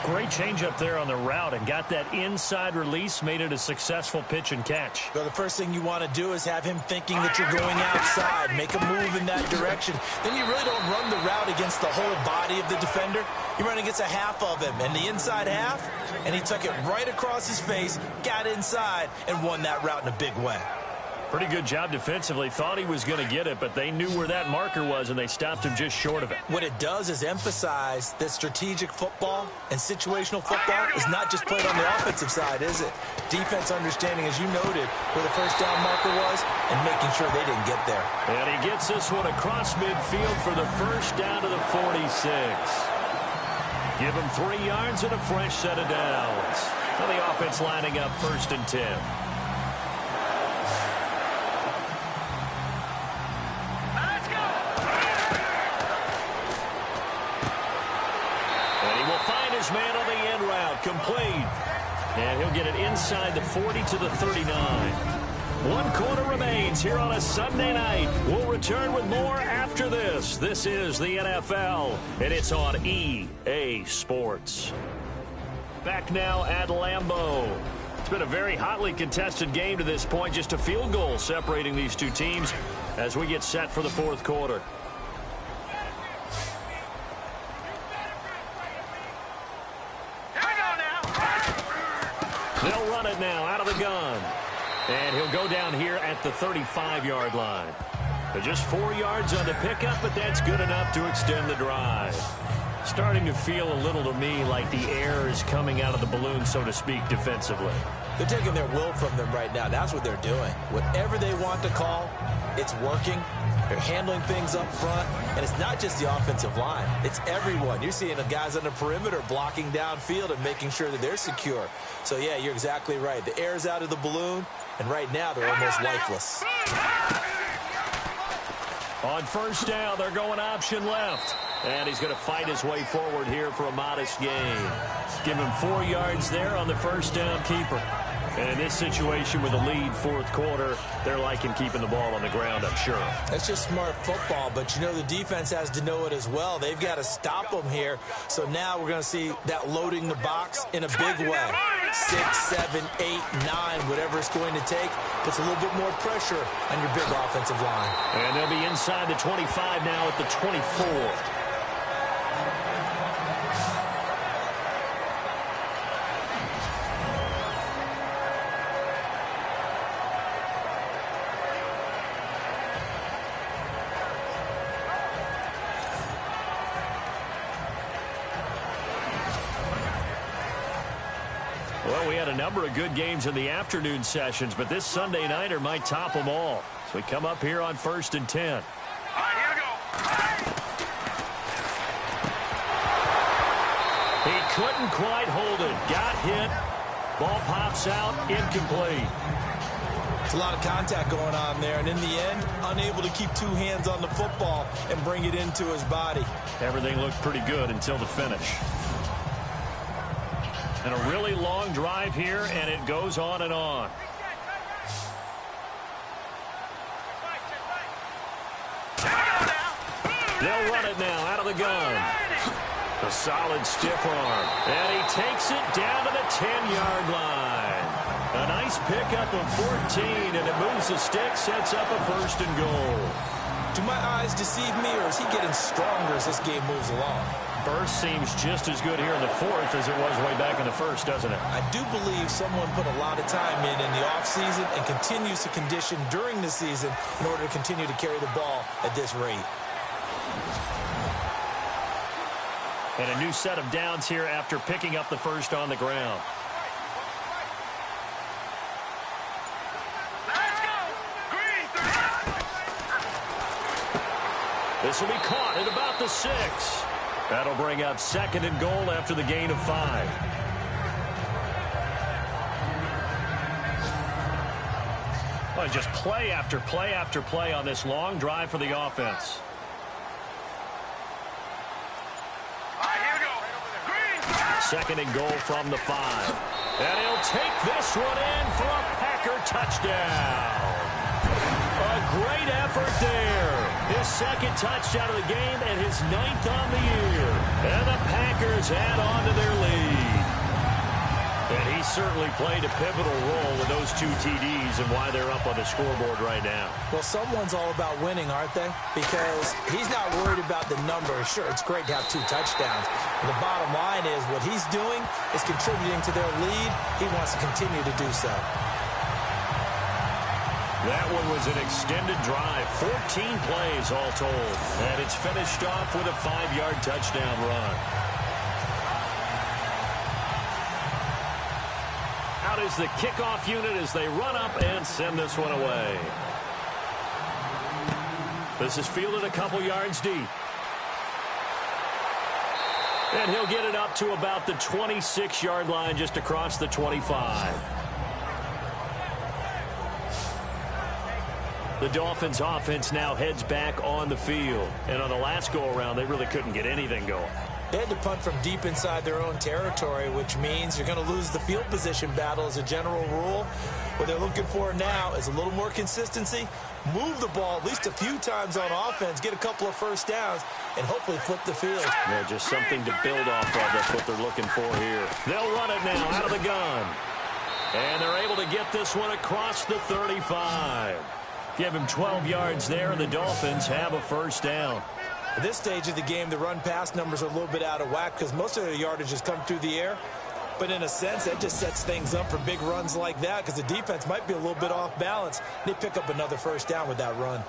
Great change up there on the route and got that inside release, made it a successful pitch and catch. So the first thing you want to do is have him thinking that you're going outside, make a move in that direction. Then you really don't run the route against the whole body of the defender. You run against a half of him, and the inside half, and he took it right across his face, got inside, and won that route in a big way. Pretty good job defensively. Thought he was going to get it, but they knew where that marker was, and they stopped him just short of it. What it does is emphasize that strategic football and situational football is not just played on the offensive side, is it? Defense understanding, as you noted, where the 1st down marker was and making sure they didn't get there. And he gets this one across midfield for the 1st down to the 46. Give him 3 yards and a fresh set of downs. Now the offense lining up 1st and 10. Man on the end route, complete. And he'll get it inside the 40 to the 39. 1 quarter remains here on a Sunday night. We'll return with more after this. This is the NFL, and it's on EA Sports. Back now at Lambeau. It's been a very hotly contested game to this point. Just a field goal separating these two teams as we get set for the 4th quarter. They'll run it now out of the gun. And he'll go down here at the 35-yard line. Just 4 yards on the pickup, but that's good enough to extend the drive. Starting to feel a little to me like the air is coming out of the balloon, so to speak, defensively. They're taking their will from them right now. That's what they're doing. Whatever they want to call, it's working. They're handling things up front, and it's not just the offensive line. It's everyone. You're seeing the guys on the perimeter blocking downfield and making sure that they're secure. So, yeah, you're exactly right. The air's out of the balloon, and right now they're almost lifeless. On 1st down, they're going option left. And he's going to fight his way forward here for a modest gain. Give him 4 yards there on the 1st down keeper. And in this situation with a lead 4th quarter, they're liking keeping the ball on the ground, I'm sure. That's just smart football, but you know the defense has to know it as well. They've got to stop them here. So now we're going to see that loading the box in a big way. 6, 7, 8, 9, whatever it's going to take, puts a little bit more pressure on your big offensive line. And they'll be inside the 25 now at the 24. Well, we had a number of good games in the afternoon sessions, but this Sunday nighter might top them all. So we come up here on 1st and 10. All right, here we go. He couldn't quite hold it. Got hit. Ball pops out. Incomplete. It's a lot of contact going on there, and in the end, unable to keep 2 hands on the football and bring it into his body. Everything looked pretty good until the finish. And a really long drive here, and it goes on and on. They'll run it now out of the gun. A solid stiff arm. And he takes it down to the 10-yard line. A nice pickup of 14, and it moves the stick, sets up a 1st and goal. Do my eyes deceive me, or is he getting stronger as this game moves along? Burst seems just as good here in the 4th as it was way back in the 1st, doesn't it? I do believe someone put a lot of time in the offseason and continues to condition during the season in order to continue to carry the ball at this rate. And a new set of downs here after picking up the 1st on the ground. Let's go! Green 3. This will be caught at about the 6. That'll bring up 2nd and goal after the gain of 5. Well, just play after play after play on this long drive for the offense. All right, here we go. Green 2nd and goal from the 5. And he'll take this one in for a Packer touchdown. A great effort there. His 2nd touchdown of the game and his 9th on the year. And the Packers add on to their lead. And he certainly played a pivotal role with those 2 TDs and why they're up on the scoreboard right now. Well, someone's all about winning, aren't they? Because he's not worried about the numbers. Sure, it's great to have 2 touchdowns. But the bottom line is what he's doing is contributing to their lead. He wants to continue to do so. That one was an extended drive, 14 plays all told. And it's finished off with a 5-yard touchdown run. Out is the kickoff unit as they run up and send this one away. This is fielded a couple yards deep. And he'll get it up to about the 26-yard line just across the 25. The Dolphins offense now heads back on the field. And on the last go-around, they really couldn't get anything going. They had to punt from deep inside their own territory, which means you're going to lose the field position battle as a general rule. What they're looking for now is a little more consistency, move the ball at least a few times on offense, get a couple of 1st downs, and hopefully flip the field. Yeah, just something to build off of. That's what they're looking for here. They'll run it now out of the gun. And they're able to get this one across the 35. Give him 12 yards there, and the Dolphins have a 1st down. At this stage of the game, the run-pass numbers are a little bit out of whack because most of their yardage has come through the air. But in a sense, that just sets things up for big runs like that because the defense might be a little bit off balance. They pick up another 1st down with that run.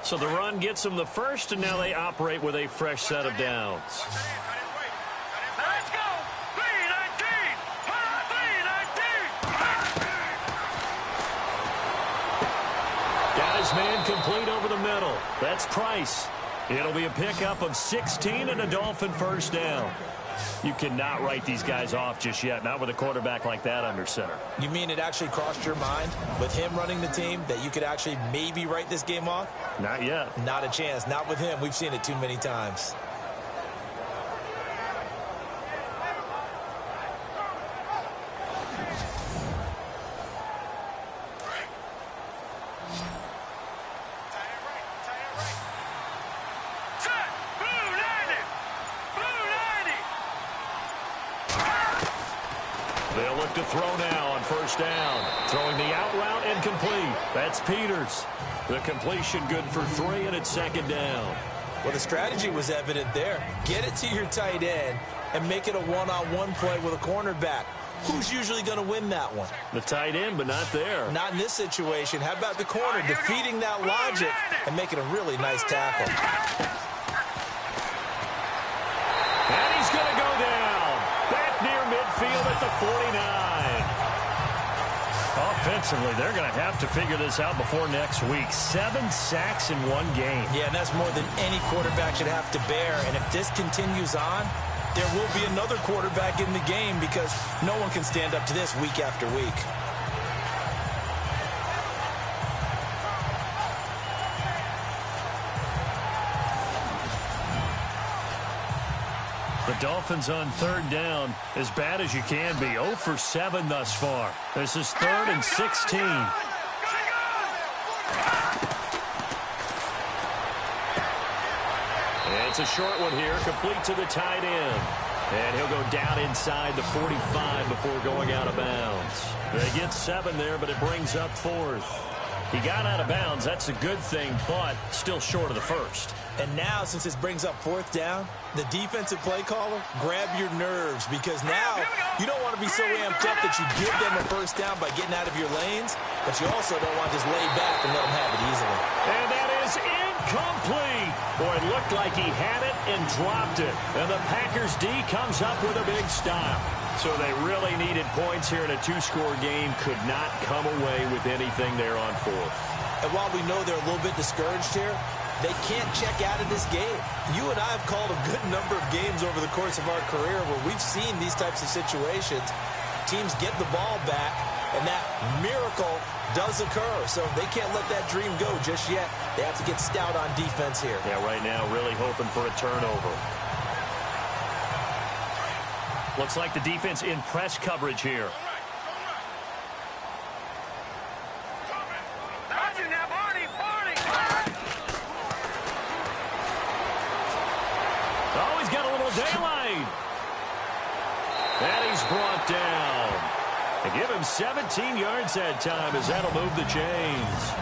So the run gets them the 1st, and now they operate with a fresh set of downs. Let's go! 319! 319! Guys, man complete over the middle. That's Price. It'll be a pickup of 16 and a Dolphin 1st down. You cannot write these guys off just yet, not with a quarterback like that under center. You mean it actually crossed your mind with him running the team that you could actually maybe write this game off? Not yet. Not a chance. Not with him. We've seen it too many times. They'll look to throw now on 1st down. Throwing the out route and complete. That's Peters. The completion good for 3, and it's 2nd down. Well, the strategy was evident there. Get it to your tight end and make it a one-on-one play with a cornerback. Who's usually going to win that one? The tight end, but not there. Not in this situation. How about the corner defeating that logic and making a really nice tackle? And he's going to go down. Back near midfield at the 49. Offensively, they're going to have to figure this out before next week. 7 sacks in one game. Yeah, and that's more than any quarterback should have to bear. And if this continues on, there will be another quarterback in the game because no one can stand up to this week after week. The Dolphins on third down, as bad as you can be. 0 for 7 thus far. This is 3rd and 16. And it's a short one here, complete to the tight end. And he'll go down inside the 45 before going out of bounds. They get 7 there, but it brings up 4th. He got out of bounds. That's a good thing, but still short of the first. And now, since this brings up 4th down, the defensive play caller, grab your nerves, because now you don't want to be so amped up that you give them a first down by getting out of your lanes, but you also don't want to just lay back and let them have it easily. And that is incomplete. Boy, it looked like he had it and dropped it. And the Packers D comes up with a big stop. So they really needed points here in a 2-score game. Could not come away with anything there on 4th. And while we know they're a little bit discouraged here, they can't check out of this game. You and I have called a good number of games over the course of our career where we've seen these types of situations. Teams get the ball back, and that miracle does occur. So they can't let that dream go just yet. They have to get stout on defense here. Yeah, right now really hoping for a turnover. Looks like the defense in press coverage here. Oh, he's got a little daylight. And he's brought down. And give him 17 yards that time, as that'll move the chains.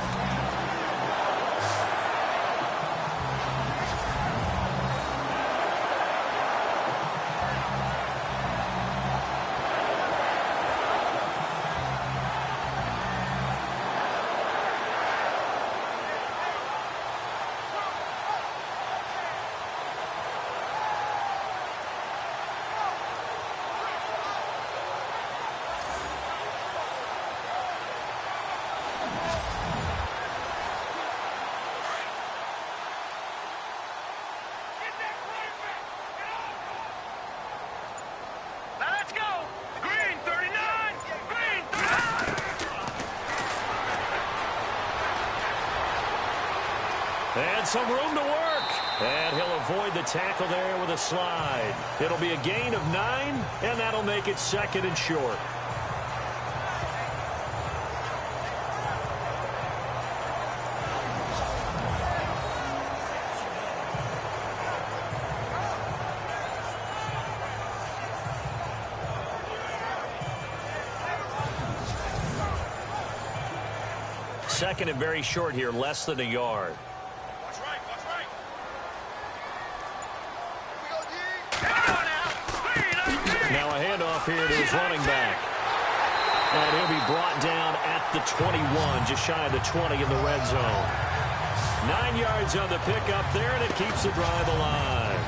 And some room to work. And he'll avoid the tackle there with a slide. It'll be a gain of 9, and that'll make it 2nd and short. Second and very short here, less than a yard. Now a handoff here to his running back. And he'll be brought down at the 21, just shy of the 20 in the red zone. 9 yards on the pickup there, and it keeps the drive alive.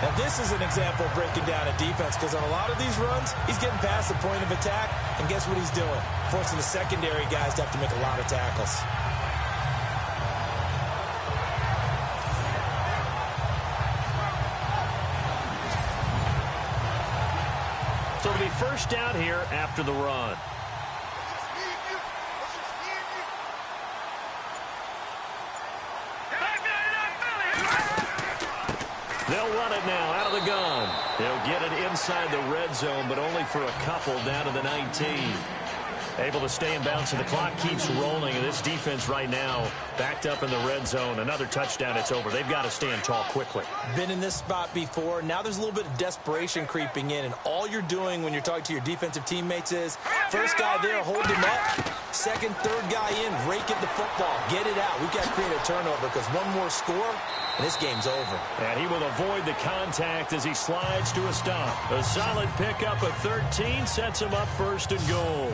Now this is an example of breaking down a defense, because on a lot of these runs, he's getting past the point of attack, and guess what he's doing? Forcing the secondary guys to have to make a lot of tackles. So it'll be first down here after the run. They'll run it now out of the gun. They'll get it inside the red zone, but only for a couple down to the 19. Able to stay in bounds, and the clock keeps rolling. And this defense right now backed up in the red zone. Another touchdown, it's over. They've got to stand tall quickly. Been in this spot before. Now there's a little bit of desperation creeping in, and all you're doing when you're talking to your defensive teammates is first guy there, hold him up. Second, third guy in, rake at the football. Get it out. We've got to create a turnover, because one more score, and this game's over. And he will avoid the contact as he slides to a stop. A solid pickup of 13 sets him up 1st and goal.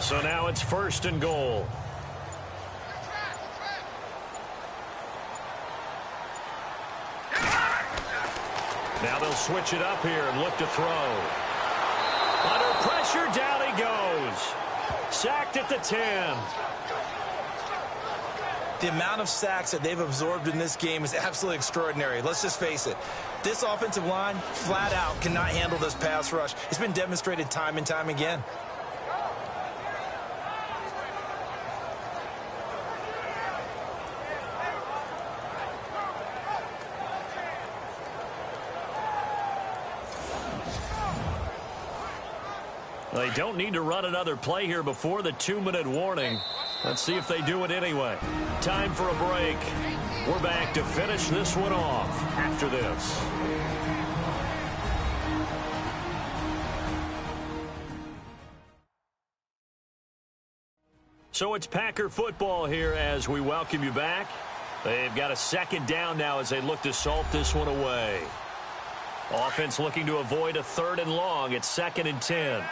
So now it's 1st and goal. Now they'll switch it up here and look to throw. Under pressure, down he goes. sacked at the 10. The amount of sacks that they've absorbed in this game is absolutely extraordinary. Let's just face it. This offensive line, flat out, cannot handle this pass rush. It's been demonstrated time and time again. They don't need to run another play here before the 2-minute warning. Let's see if they do it anyway. Time for a break. We're back to finish this one off after this. So it's Packer football here as we welcome you back. They've got a second down now as they look to salt this one away. Offense looking to avoid a 3rd and long. It's 2nd and 10.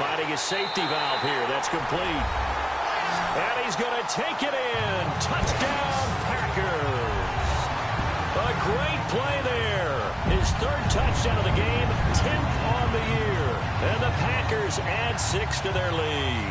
Finding his safety valve here. That's complete. And he's going to take it in. Touchdown, Packers. A great play there. His 3rd touchdown of the game, 10th on the year. And the Packers add 6 to their lead.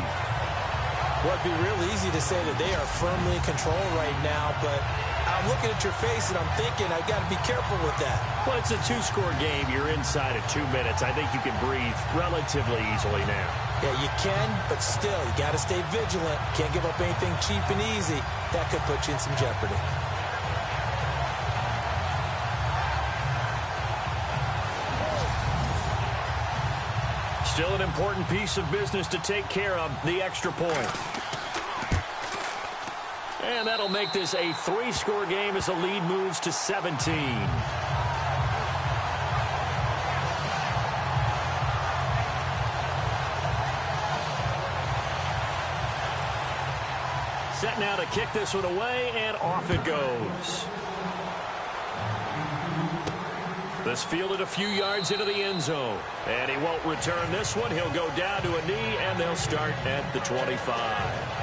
Well, it'd be real easy to say that they are firmly in control right now, but I'm looking at your face and I'm thinking I've got to be careful with that. Well, it's a 2-score game. You're inside of 2 minutes. I think you can breathe relatively easily now. Yeah, you can, but still, you got to stay vigilant. Can't give up anything cheap and easy. That could put you in some jeopardy. Still an important piece of business to take care of, the extra point. And that'll make this a 3-score game as the lead moves to 17. Set now to kick this one away, and off it goes. This fielded a few yards into the end zone. And he won't return this one. He'll go down to a knee, and they'll start at the 25.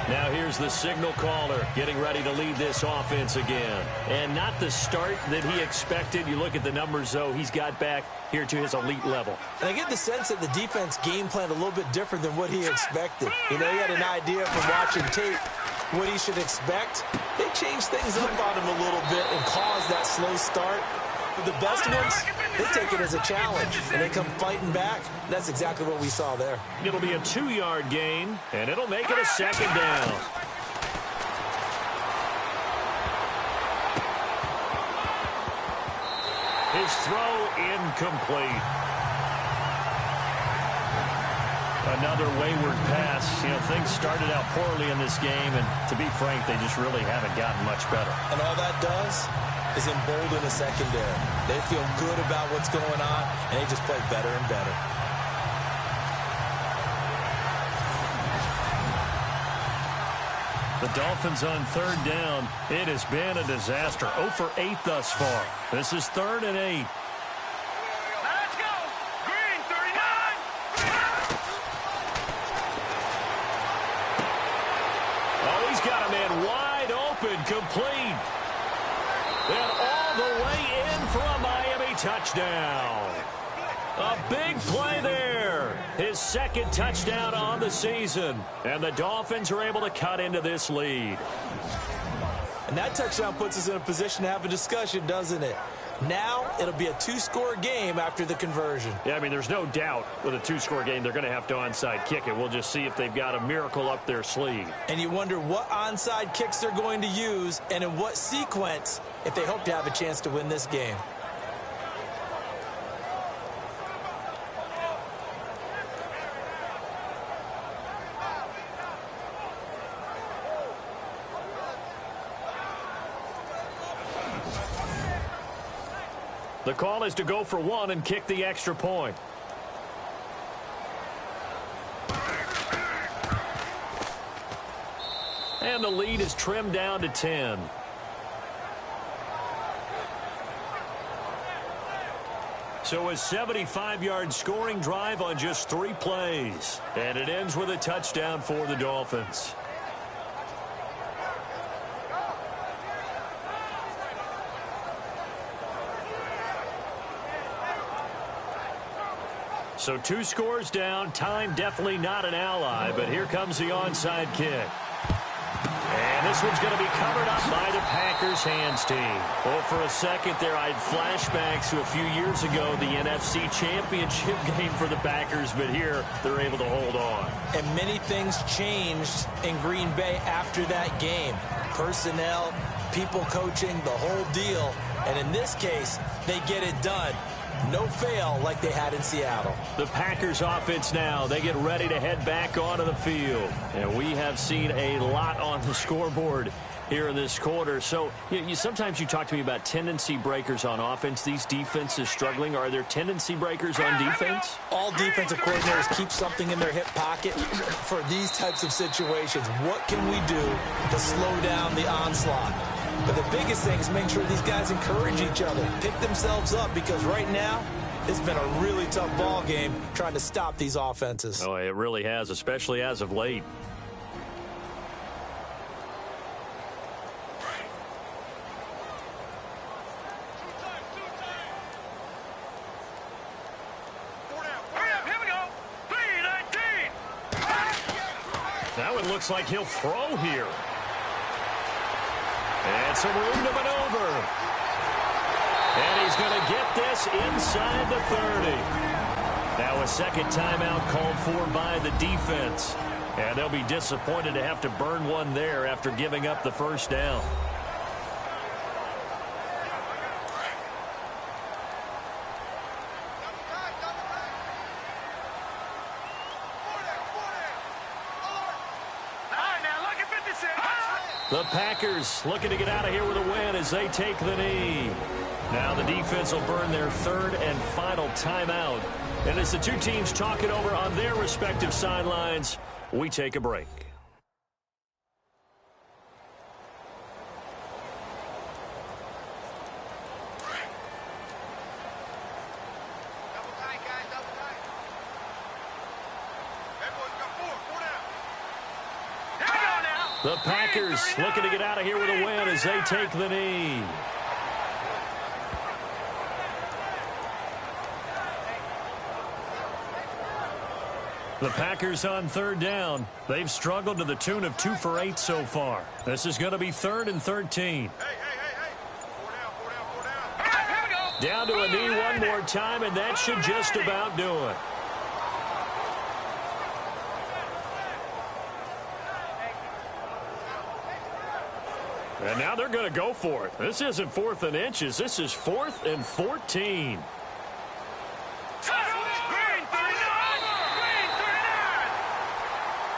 Now here's the signal caller getting ready to lead this offense again. And not the start that he expected. You look at the numbers, though, he's got back here to his elite level. And I get the sense that the defense game planned a little bit different than what he expected. You know, he had an idea from watching tape what he should expect. They changed things up on him a little bit and caused that slow start. The best ones, they take it as a challenge, and they come fighting back. That's exactly what we saw there. It'll be a 2-yard gain, and it'll make it a 2nd down. His throw incomplete. Another wayward pass. You know, things started out poorly in this game, and to be frank, they just really haven't gotten much better. And all that does is embolden the secondary. They feel good about what's going on, and they just play better and better. The Dolphins on 3rd down. It has been a disaster. 0 for 8 thus far. This is 3rd and 8. Let's go! Green, 39! Oh, he's got a man wide open, complete. And all the way in for a Miami touchdown. A big play there. His 2nd touchdown on the season. And the Dolphins are able to cut into this lead. And that touchdown puts us in a position to have a discussion, doesn't it? Now it'll be a 2-score game after the conversion. Yeah, I mean, there's no doubt with a 2-score game they're going to have to onside kick it. We'll just see if they've got a miracle up their sleeve. And you wonder what onside kicks they're going to use and in what sequence if they hope to have a chance to win this game. The call is to go for 1 and kick the extra point. And the lead is trimmed down to 10. So a 75-yard scoring drive on just 3 plays. And it ends with a touchdown for the Dolphins. So 2 scores down. Time definitely not an ally, but here comes the onside kick. And this one's going to be covered up by the Packers hands team. Well, for a second there, I had flashbacks to a few years ago, the NFC Championship game for the Packers, but here they're able to hold on. And many things changed in Green Bay after that game. Personnel, people coaching, the whole deal. And in this case, they get it done. No fail like they had in Seattle. The Packers offense now, they get ready to head back onto the field. And we have seen a lot on the scoreboard here in this quarter. So sometimes you talk to me about tendency breakers on offense. These defenses struggling. Are there tendency breakers on defense? All defensive coordinators keep something in their hip pocket for these types of situations. What can we do to slow down the onslaught? But the biggest thing is make sure these guys encourage each other, pick themselves up, because right now it's been a really tough ball game trying to stop these offenses. Oh, it really has, especially as of late. Now it looks like he'll throw here. And some room to maneuver. And he's going to get this inside the 30. Now a second timeout called for by the defense. And they'll be disappointed to have to burn one there after giving up the first down. The Packers looking to get out of here with a win as they take the knee. Now the defense will burn their third and final timeout. And as the two teams talk it over on their respective sidelines, we take a break. The Packers looking to get out of here with a win as they take the knee. The Packers on third down. They've struggled to the tune of 2 for 8 so far. This is going to be 3rd and 13. Down to a knee one more time, and that should just about do it. And now they're going to go for it. This isn't 4th and inches. This is 4th and 14.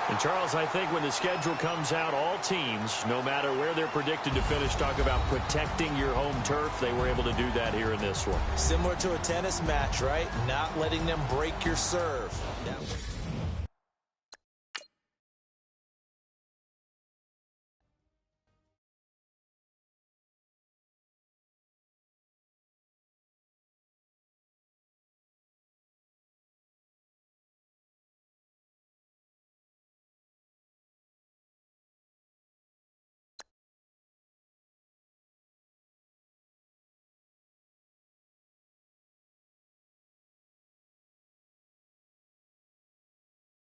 And, Charles, I think when the schedule comes out, all teams, no matter where they're predicted to finish, talk about protecting your home turf. They were able to do that here in this one. Similar to a tennis match, right? Not letting them break your serve. Yeah.